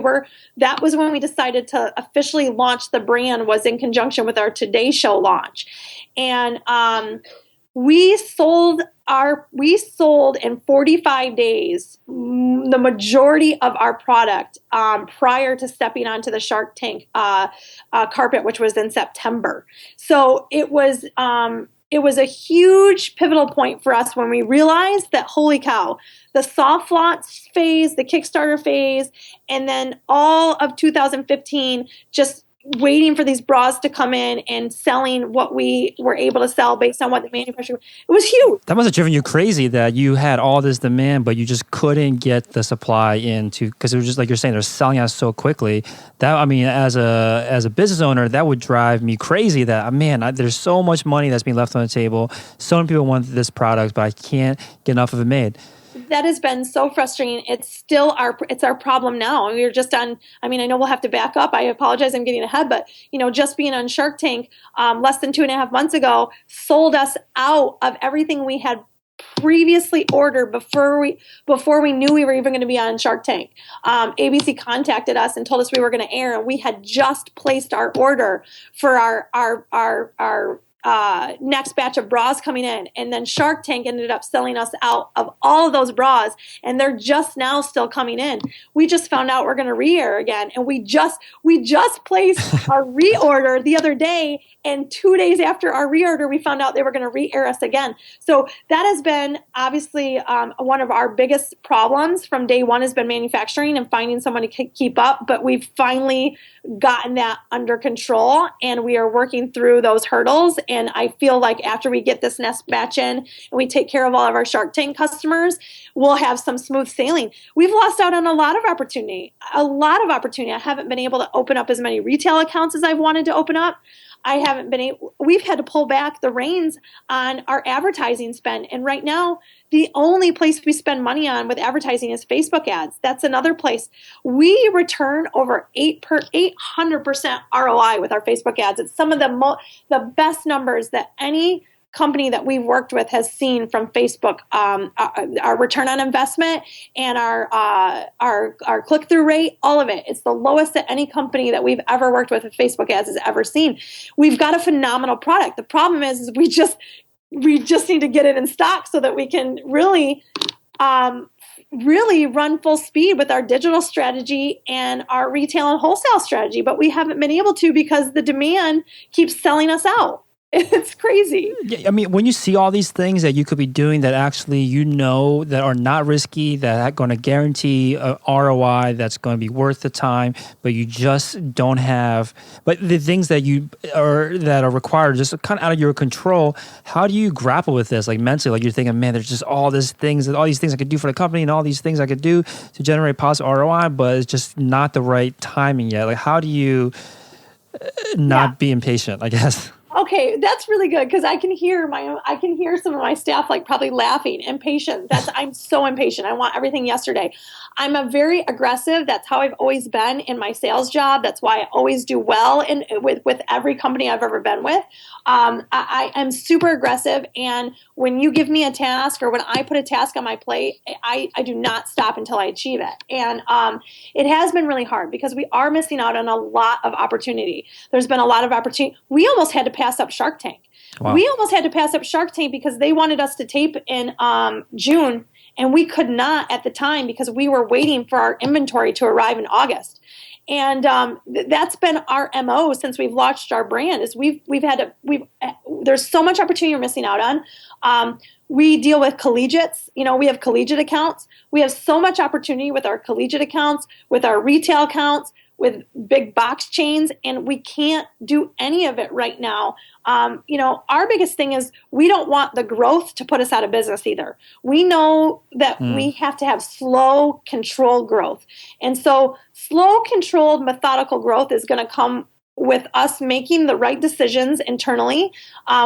that was when we decided to officially launch the brand, was in conjunction with our Today Show launch. And we sold in 45 days the majority of our product prior to stepping onto the Shark Tank carpet, which was in September. So it was a huge pivotal point for us when we realized that, holy cow, the soft launch phase, the Kickstarter phase, and then all of 2015 just waiting for these bras to come in and selling what we were able to sell based on what the manufacturer, it was huge. That must have driven you crazy that you had all this demand, but you just couldn't get the supply into, because it was just like you're saying, they're selling out so quickly. That, I mean, as a business owner, that would drive me crazy that, there's so much money that's being left on the table. So many people want this product, but I can't get enough of it made. That has been so frustrating. It's still it's our problem now. And we were just on, I know we'll have to back up. I apologize, I'm getting ahead, but just being on Shark Tank less than 2.5 months ago sold us out of everything we had previously ordered before we knew we were even going to be on Shark Tank. ABC contacted us and told us we were going to air, and we had just placed our order for our next batch of bras coming in. And then Shark Tank ended up selling us out of all of those bras, and they're just now still coming in. We just found out we're going to re-air again, and we just placed our reorder the other day, and 2 days after our reorder, we found out they were going to re-air us again. So that has been obviously one of our biggest problems from day one, has been manufacturing and finding someone to keep up. But we've finally gotten that under control, and we are working through those hurdles. And I feel like after we get this next batch in and we take care of all of our Shark Tank customers, we'll have some smooth sailing. We've lost out on a lot of opportunity. I haven't been able to open up as many retail accounts as I've wanted to open up. We've had to pull back the reins on our advertising spend. And right now, the only place we spend money on with advertising is Facebook ads. That's another place. We return over 800% ROI with our Facebook ads. It's some of the best numbers that any company that we've worked with has seen from Facebook. Our return on investment and our click-through rate, all of it. It's the lowest that any company that we've ever worked with Facebook ads has ever seen. We've got a phenomenal product. The problem is we just need to get it in stock so that we can really run full speed with our digital strategy and our retail and wholesale strategy. But we haven't been able to because the demand keeps selling us out. It's crazy. Yeah, when you see all these things that you could be doing that actually that are not risky, that are going to guarantee a ROI that's going to be worth the time, but you just don't have, but the things that are required just kind of out of your control, how do you grapple with this? Like mentally, like you're thinking, man, there's just all these things I could do for the company and all these things I could do to generate positive ROI, but it's just not the right timing yet. Like how do you not be impatient, I guess? Okay, that's really good because I can hear some of my staff like probably laughing. Impatient. I'm so impatient. I want everything yesterday. I'm a very aggressive. That's how I've always been in my sales job. That's why I always do well with every company I've ever been with. I am super aggressive, and when you give me a task or when I put a task on my plate, I do not stop until I achieve it. And it has been really hard because we are missing out on a lot of opportunity. There's been a lot of opportunity. We almost had to pass up Shark Tank. Wow. We almost had to pass up Shark Tank because they wanted us to tape in June, and we could not at the time because we were waiting for our inventory to arrive in August. And that's been our MO since we've launched our brand. Is there's so much opportunity we're missing out on. We deal with collegiates. We have collegiate accounts. We have so much opportunity with our collegiate accounts, with our retail accounts, with big box chains, and we can't do any of it right now. Our biggest thing is we don't want the growth to put us out of business either. We know that we have to have slow, controlled growth. And so slow, controlled, methodical growth is going to come with us making the right decisions internally,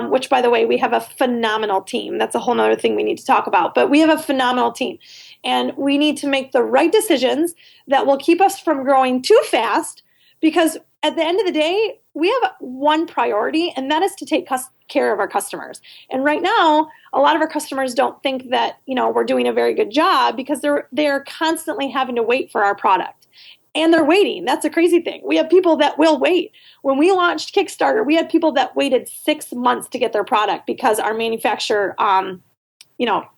which, by the way, we have a phenomenal team. That's a whole other thing we need to talk about. But we have a phenomenal team. And we need to make the right decisions that will keep us from growing too fast, because at the end of the day, we have one priority, and that is to take care of our customers. And right now, a lot of our customers don't think that we're doing a very good job because they're constantly having to wait for our product. And they're waiting. That's a crazy thing. We have people that will wait. When we launched Kickstarter, we had people that waited 6 months to get their product because our manufacturer,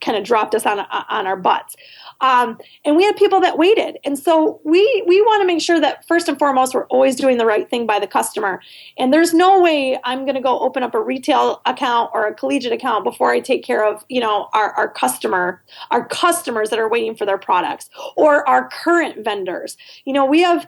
kind of dropped us on our butts. And we had people that waited. And so we want to make sure that first and foremost, we're always doing the right thing by the customer. And there's no way I'm going to go open up a retail account or a collegiate account before I take care of, our customers that are waiting for their products, or our current vendors. We have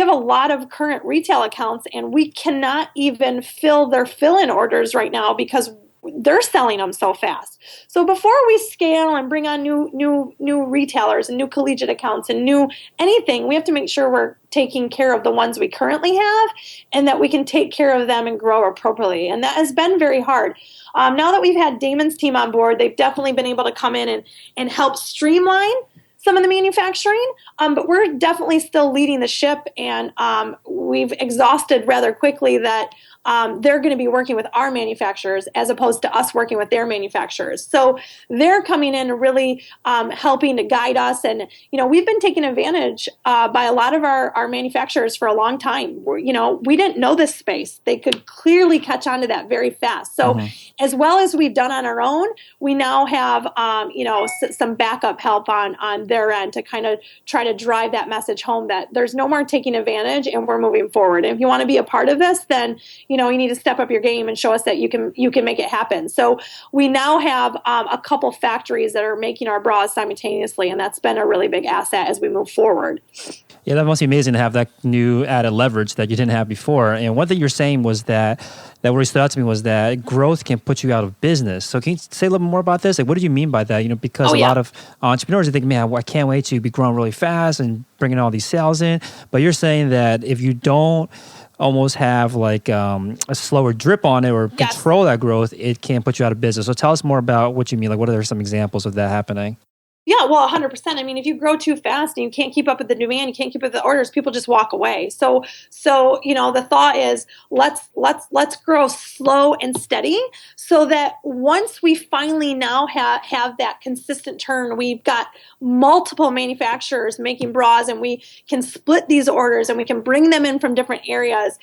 a lot of current retail accounts, and we cannot even fill their fill-in orders right now because they're selling them so fast. So before we scale and bring on new retailers and new collegiate accounts and new anything, we have to make sure we're taking care of the ones we currently have, and that we can take care of them and grow appropriately. And that has been very hard. Now that we've had Daymond's team on board, they've definitely been able to come in and help streamline some of the manufacturing, but we're definitely still leading the ship, and we've exhausted rather quickly that they're going to be working with our manufacturers as opposed to us working with their manufacturers. So they're coming in and really helping to guide us. And, we've been taken advantage by a lot of our manufacturers for a long time. We didn't know this space. They could clearly catch on to that very fast. So as well as we've done on our own, we now have, some backup help on their end to kind of try to drive that message home that there's no more taking advantage and we're moving forward. And if you want to be a part of this, then you need to step up your game and show us that you can make it happen. So we now have a couple factories that are making our bras simultaneously, and that's been a really big asset as we move forward. Yeah, that must be amazing to have that new added leverage that you didn't have before. And one thing you're saying was that really stood out to me was that growth can put you out of business. So can you say a little more about this? Like, what do you mean by that? Because a lot of entrepreneurs are thinking, man, I can't wait to be growing really fast and bringing all these sales in. But you're saying that if you don't almost have like a slower drip on it or control that growth, it can put you out of business. So tell us more about what you mean. Like, what are some examples of that happening? Yeah, well, 100%. I mean, if you grow too fast and you can't keep up with the demand, you can't keep up with the orders, people just walk away. So the thought is let's grow slow and steady, so that once we finally now have that consistent turn, we've got multiple manufacturers making bras, and we can split these orders and we can bring them in from different areas.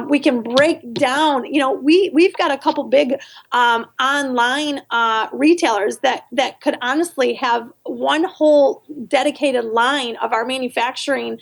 We can break down. We've got a couple big online retailers that could honestly have one whole dedicated line of our manufacturing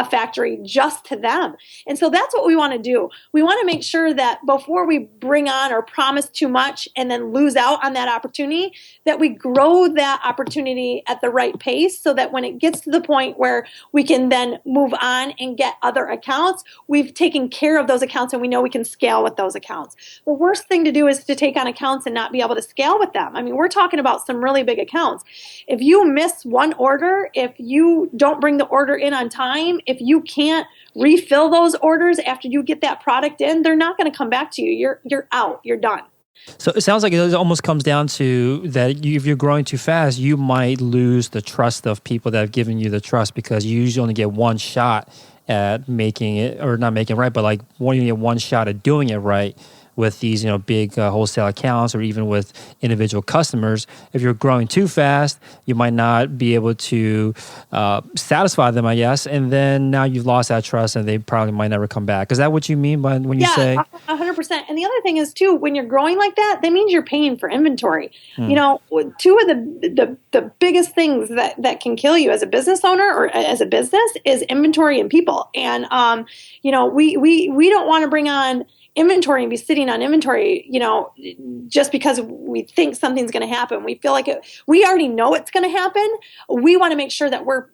factory just to them. And so that's what we want to do. We want to make sure that before we bring on or promise too much and then lose out on that opportunity, that we grow that opportunity at the right pace, so that when it gets to the point where we can then move on and get other accounts, we've taken care of those accounts and we know we can scale with those accounts. The worst thing to do is to take on accounts and not be able to scale with them. I mean, we're talking about some really big accounts. If you miss one order, if you don't bring the order in on time, if you can't refill those orders after you get that product in, they're not going to come back to you. You're out. You're done. So it sounds like it almost comes down to that if you're growing too fast, you might lose the trust of people that have given you the trust, because you usually only get one shot at making it, or not making it right, but like you get one shot at doing it right with these, big wholesale accounts, or even with individual customers. If you're growing too fast, you might not be able to satisfy them, I guess. And then now you've lost that trust, and they probably might never come back. Is that what you mean when you say? Yeah, 100%. And the other thing is too, when you're growing like that means you're paying for inventory. Two of the biggest things that can kill you as a business owner or as a business is inventory and people. And we don't want to bring on inventory and be sitting on inventory, just because we think something's going to happen. We feel like we already know it's going to happen. We want to make sure that we're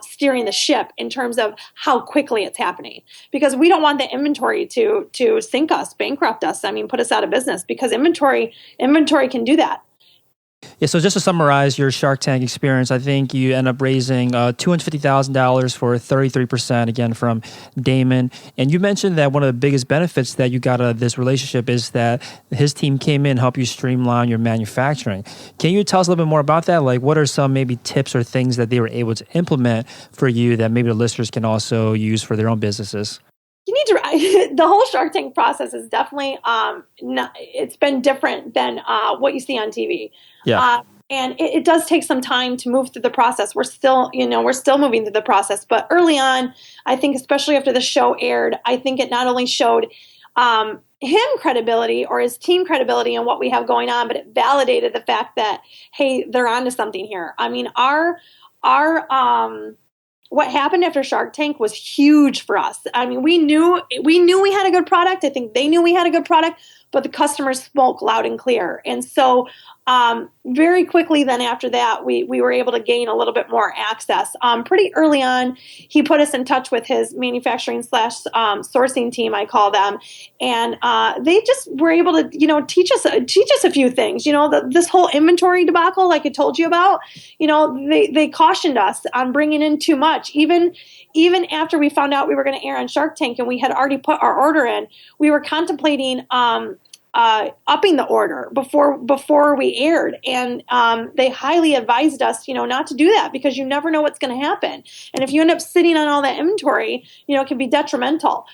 steering the ship in terms of how quickly it's happening, because we don't want the inventory to sink us, bankrupt us. I mean, put us out of business, because inventory can do that. Yeah, so just to summarize your Shark Tank experience, I think you end up raising $250,000 for 33%, again, from Daymond. And you mentioned that one of the biggest benefits that you got out of this relationship is that his team came in and helped you streamline your manufacturing. Can you tell us a little bit more about that? Like, what are some maybe tips or things that they were able to implement for you that maybe the listeners can also use for their own businesses? You need to, the whole Shark Tank process is definitely, it's been different than what you see on TV. Yeah. And it does take some time to move through the process. We're still moving through the process. But early on, I think, especially after the show aired, I think it not only showed him credibility, or his team credibility in what we have going on, but it validated the fact that, hey, they're onto something here. I mean, our what happened after Shark Tank was huge for us. I mean, we knew we had a good product. I think they knew we had a good product, but the customers spoke loud and clear. And so very quickly then after that, we were able to gain a little bit more access. Pretty early on, he put us in touch with his manufacturing / sourcing team, I call them. And they just were able to, teach us a few things. This whole inventory debacle, like I told you about, they cautioned us on bringing in too much. Even after we found out we were going to air on Shark Tank and we had already put our order in, we were contemplating upping the order before we aired, and they highly advised us, not to do that, because you never know what's going to happen, and if you end up sitting on all that inventory, it can be detrimental.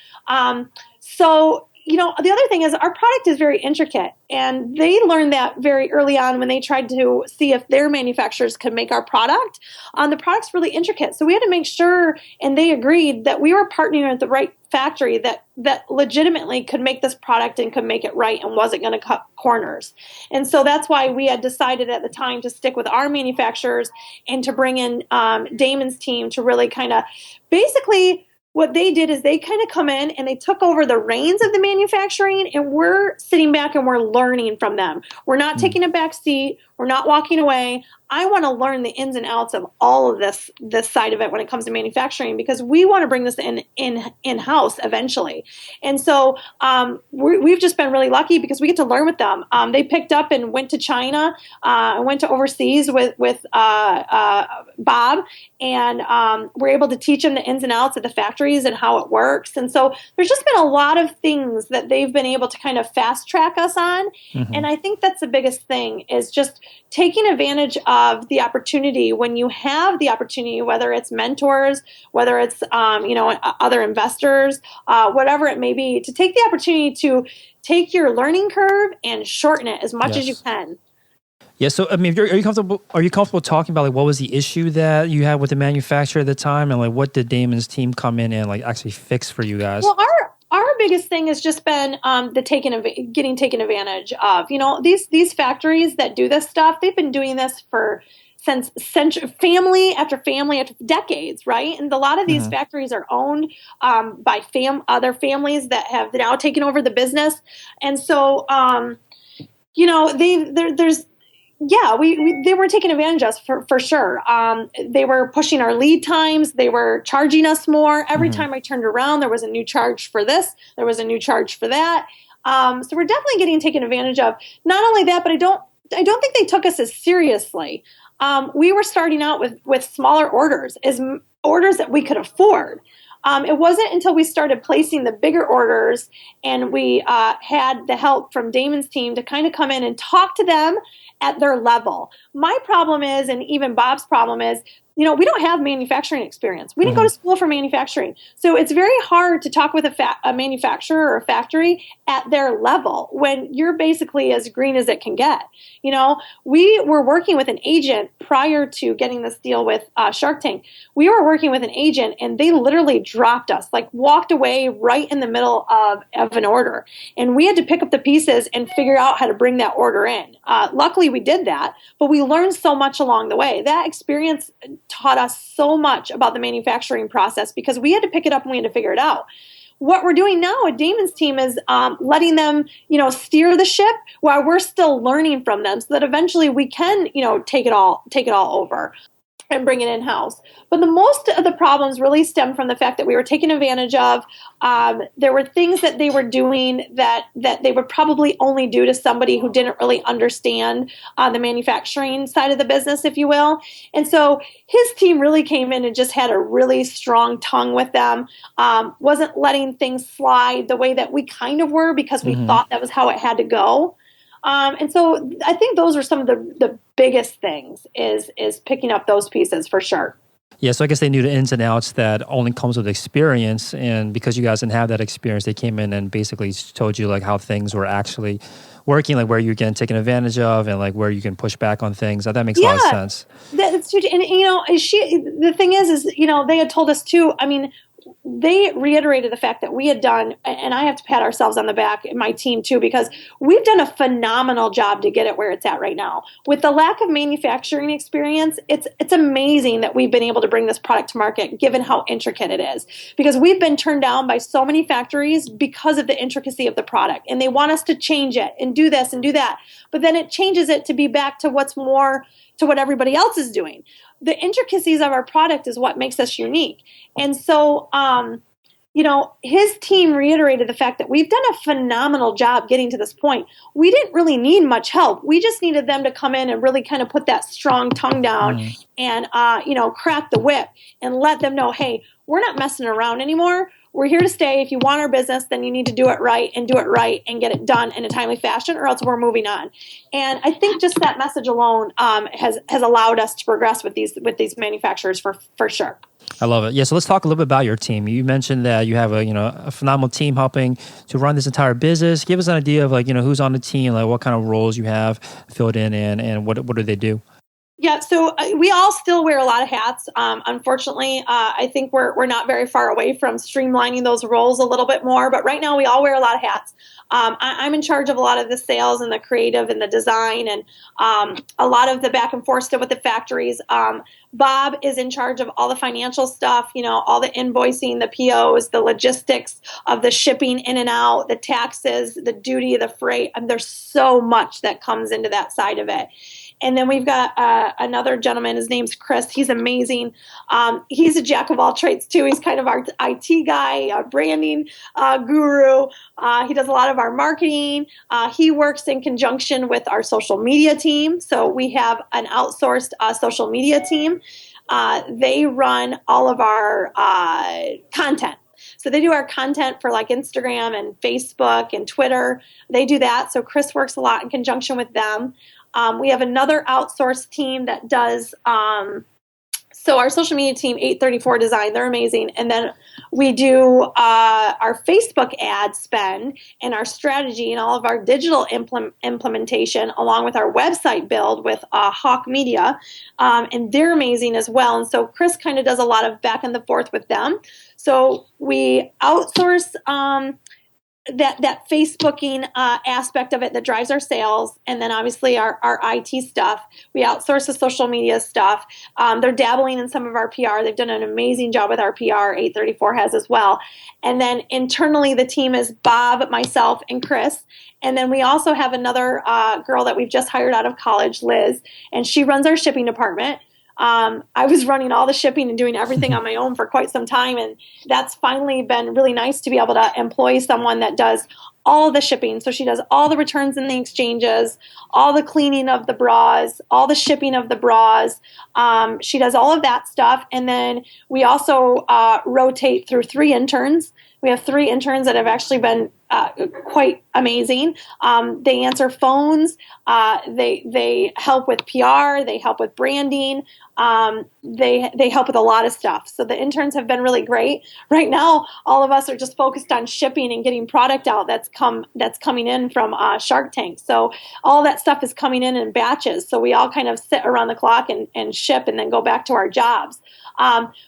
So the other thing is our product is very intricate, and they learned that very early on when they tried to see if their manufacturers could make our product. The product's really intricate, so we had to make sure, and they agreed, that we were partnering with the right factory that legitimately could make this product and could make it right and wasn't going to cut corners. And so that's why we had decided at the time to stick with our manufacturers and to bring in Daymond's team to really kind of, basically, what they did is they kind of come in and they took over the reins of the manufacturing, and we're sitting back and we're learning from them. We're not taking a back seat. We're not walking away. I want to learn the ins and outs of all of this side of it when it comes to manufacturing, because we want to bring this in-house eventually. And so we've just been really lucky because we get to learn with them. They picked up and went to China, went to overseas with Bob, and we're able to teach them the ins and outs of the factories and how it works. And so there's just been a lot of things that they've been able to kind of fast track us on. Mm-hmm. And I think that's the biggest thing, is just taking advantage of the opportunity when you have the opportunity, whether it's mentors, whether it's other investors, whatever it may be, to take the opportunity to take your learning curve and shorten it as much as you can. Yeah. So, I mean, are you comfortable talking about, like, what was the issue that you had with the manufacturer at the time, and like what did Daymond's team come in and like actually fix for you guys? Well, our biggest thing has just been getting taken advantage of. These factories that do this stuff, they've been doing this since family after family after decades, right? And a lot of these factories are owned by other families that have now taken over the business, and so they were taking advantage of us for sure. They were pushing our lead times. They were charging us more. Every time I turned around, there was a new charge for this. There was a new charge for that. So we're definitely getting taken advantage of. Not only that, but I don't think they took us as seriously. We were starting out with smaller orders that we could afford. It wasn't until we started placing the bigger orders and we had the help from Daymond's team to kind of come in and talk to them at their level. My problem is, and even Bob's problem is, we don't have manufacturing experience. We didn't go to school for manufacturing. So it's very hard to talk with a manufacturer or a factory at their level when you're basically as green as it can get. We were working with an agent prior to getting this deal with Shark Tank. We were working with an agent, and they literally dropped us, like walked away right in the middle of an order. And we had to pick up the pieces and figure out how to bring that order in. Luckily, we did that, but we learned so much along the way. That experience taught us so much about the manufacturing process because we had to pick it up and we had to figure it out. what we're doing now with Daymond's team is letting them, steer the ship while we're still learning from them, so that eventually we can, take it all over and bring it in-house. But the most of the problems really stem from the fact that we were taken advantage of. There were things that they were doing that they would probably only do to somebody who didn't really understand the manufacturing side of the business, if you will. And so his team really came in and just had a really strong tongue with them, wasn't letting things slide the way that we kind of were, because we thought that was how it had to go. And so I think those are some of the biggest things is picking up those pieces for sure. Yeah, so I guess they knew the ins and outs that only comes with experience. And because you guys didn't have that experience, they came in and basically told you like how things were actually working, like where you're getting taken advantage of and like where you can push back on things. That makes a lot of sense. That's huge. And, the thing is, they had told us too, I mean, they reiterated the fact that we had done, and I have to pat ourselves on the back, and my team too, because we've done a phenomenal job to get it where it's at right now. With the lack of manufacturing experience, it's amazing that we've been able to bring this product to market, given how intricate it is. Because we've been turned down by so many factories because of the intricacy of the product, and they want us to change it and do this and do that. But then it changes it to be back to what's more to what everybody else is doing. The intricacies of our product is what makes us unique. And so, his team reiterated the fact that we've done a phenomenal job getting to this point. We didn't really need much help. We just needed them to come in and really kind of put that strong tongue down and, crack the whip and let them know, hey, we're not messing around anymore. We're here to stay. If you want our business, then you need to do it right and get it done in a timely fashion, or else we're moving on. And I think just that message alone has allowed us to progress with these manufacturers for sure. I love it. Yeah, so let's talk a little bit about your team. You mentioned that you have a phenomenal team helping to run this entire business. Give us an idea of who's on the team, like what kind of roles you have filled in and what do they do? Yeah, so we all still wear a lot of hats. Unfortunately, I think we're not very far away from streamlining those roles a little bit more. But right now, we all wear a lot of hats. I'm in charge of a lot of the sales and the creative and the design and a lot of the back and forth stuff with the factories. Bob is in charge of all the financial stuff, all the invoicing, the POs, the logistics of the shipping in and out, the taxes, the duty, the freight. And there's so much that comes into that side of it. And then we've got another gentleman. His name's Chris. He's amazing. He's a jack of all trades, too. He's kind of our IT guy, our branding guru. He does a lot of our marketing. He works in conjunction with our social media team. So we have an outsourced social media team. They run all of our content. So they do our content for like Instagram and Facebook and Twitter. They do that. So Chris works a lot in conjunction with them. We have another outsourced team that does, so our social media team, 834 Design, they're amazing. And then we do our Facebook ad spend and our strategy and all of our digital implementation along with our website build with Hawk Media. And they're amazing as well. And so Chris kind of does a lot of back and forth with them. So we outsource that Facebooking aspect of it that drives our sales, and then obviously our IT stuff. We outsource the social media stuff. They're dabbling in some of our PR. They've done an amazing job with our PR. 834 has as well. And then internally, the team is Bob, myself, and Chris. And then we also have another girl that we've just hired out of college, Liz, and she runs our shipping department. I was running all the shipping and doing everything on my own for quite some time. And that's finally been really nice to be able to employ someone that does all of the shipping. So she does all the returns and the exchanges, all the cleaning of the bras, all the shipping of the bras. She does all of that stuff. And then we also rotate through 3 interns. We have 3 interns that have actually been quite amazing. They answer phones. They help with PR. They help with branding. They help with a lot of stuff. So the interns have been really great. Right now, all of us are just focused on shipping and getting product out that's coming in from Shark Tank. So all that stuff is coming in batches. So we all kind of sit around the clock and ship and then go back to our jobs.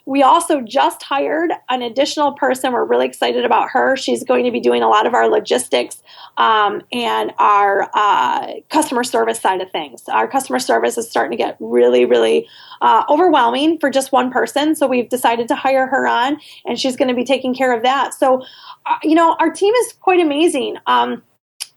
We also just hired an additional person. We're really excited about her. She's going to be doing a lot of our logistics and our customer service side of things. Our customer service is starting to get really, really overwhelming for just one person. So we've decided to hire her on, and she's going to be taking care of that. So, our team is quite amazing.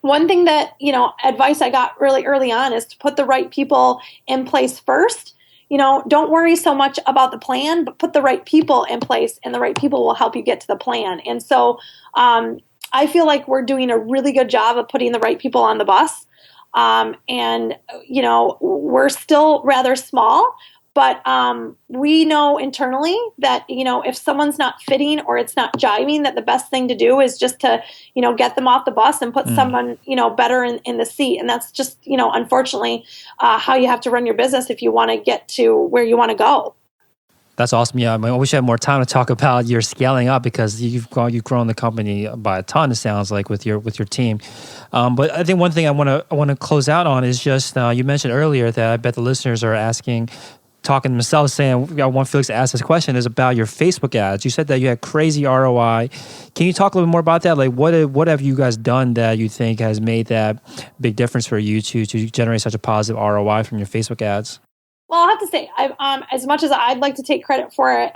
One thing that, advice I got really early on is to put the right people in place first. Don't worry so much about the plan, but put the right people in place, and the right people will help you get to the plan. And so I feel like we're doing a really good job of putting the right people on the bus. And we're still rather small, but we know internally that, if someone's not fitting or it's not jiving, that the best thing to do is just to, get them off the bus and put someone, better in the seat. And that's just, unfortunately, how you have to run your business if you want to get to where you want to go. That's awesome. Yeah, I wish I had more time to talk about your scaling up, because you've grown the company by a ton. It sounds like with your team. But I think one thing I want to close out on is just you mentioned earlier that I bet the listeners are talking to themselves, saying, I want Felix to ask this question, is about your Facebook ads. You said that you had crazy ROI. Can you talk a little bit more about that? Like, what have you guys done that you think has made that big difference for you to generate such a positive ROI from your Facebook ads? Well, I'll have to say, as much as I'd like to take credit for it,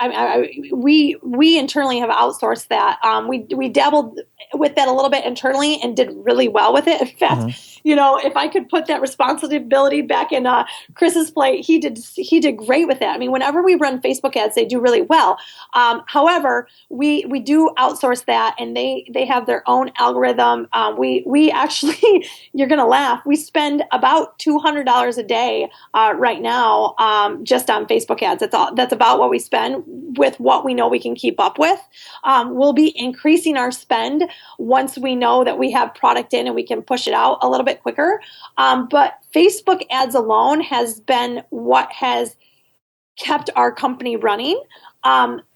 we internally have outsourced that. We dabbled with that a little bit internally and did really well with it. In fact, if I could put that responsibility back in Chris's plate, he did great with that. I mean, whenever we run Facebook ads, they do really well. However, we do outsource that, and they have their own algorithm. We actually, you're gonna laugh, we spend about $200 a day right now. Just on Facebook ads. That's about what we spend with what we know we can keep up with. We'll be increasing our spend once we know that we have product in and we can push it out a little bit quicker. But Facebook ads alone has been what has kept our company running.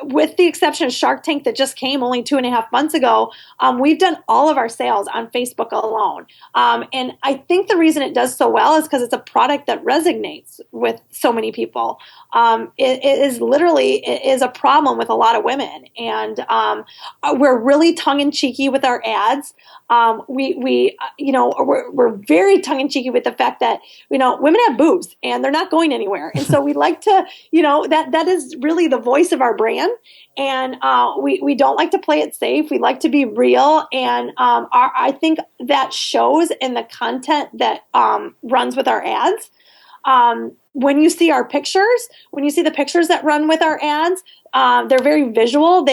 With the exception of Shark Tank that just came only 2.5 months ago, we've done all of our sales on Facebook alone. And I think the reason it does so well is because it's a product that resonates with so many people. It is a problem with a lot of women. And we're really tongue-in-cheeky with our ads. We're very tongue-in-cheeky with the fact that, women have boobs and they're not going anywhere. And so we like to, that is really the voice of our brand. And we don't like to play it safe. We like to be real. And I think that shows in the content that runs with our ads. When you see our pictures, when you see the pictures that run with our ads, they're very visual.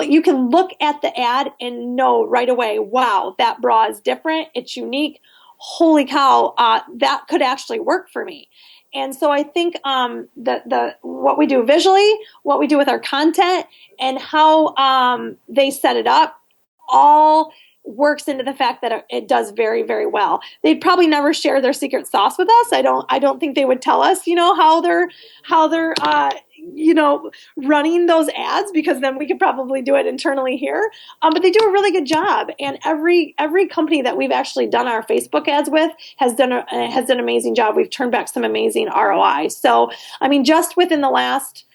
You can look at the ad and know right away, wow, that bra is different. It's unique. Holy cow, that could actually work for me. And so I think what we do visually, what we do with our content, and how they set it up, all works into the fact that it does very, very well. They'd probably never share their secret sauce with us. I don't think they would tell us, how they're running those ads, because then we could probably do it internally here. But they do a really good job. And every company that we've actually done our Facebook ads with has done an amazing job. We've turned back some amazing ROI. So, I mean, just within the last,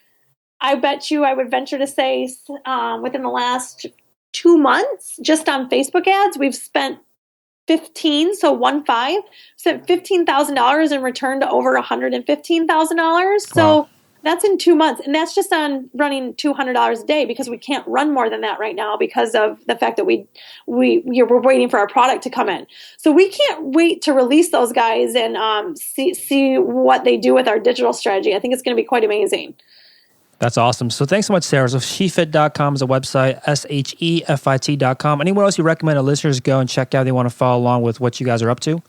I would venture to say, within the last 2 months, just on Facebook ads, we've spent $15,000 in return to over $115,000. So wow. That's in 2 months. And that's just on running $200 a day, because we can't run more than that right now because of the fact that we're waiting for our product to come in. So we can't wait to release those guys and see what they do with our digital strategy. I think it's going to be quite amazing. That's awesome. So thanks so much, Sarah. So SheFit.com is a website, SheFit.com. Anywhere else you recommend our listeners go and check out if they want to follow along with what you guys are up to?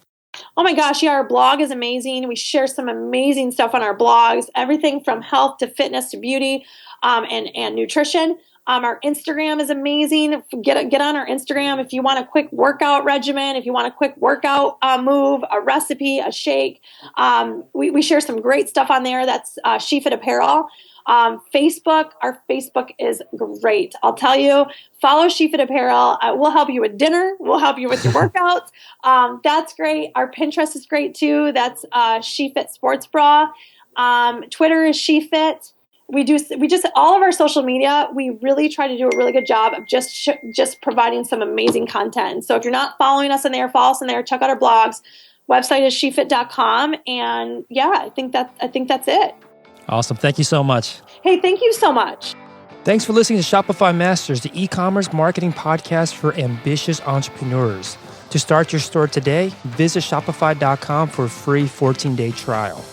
Oh my gosh, yeah, our blog is amazing. We share some amazing stuff on our blogs, everything from health to fitness to beauty and nutrition. Our Instagram is amazing. Get on our Instagram if you want a quick workout regimen, if you want a quick workout move, a recipe, a shake. We share some great stuff on there. That's SheFit Apparel. Facebook, our Facebook is great. I'll tell you, follow SheFit Apparel. We'll help you with dinner. We'll help you with your workouts. That's great. Our Pinterest is great too. That's SheFit Sports Bra. Twitter is SheFit. we just all of our social media, we really try to do a really good job of just providing some amazing content. So if you're not following us in there, follow us in there, check out our blogs. Website is shefit.com. And yeah, I think that's it. Awesome. Thank you so much. Hey, thank you so much. Thanks for listening to Shopify Masters, the e-commerce marketing podcast for ambitious entrepreneurs. To start your store today, visit shopify.com for a free 14-day trial.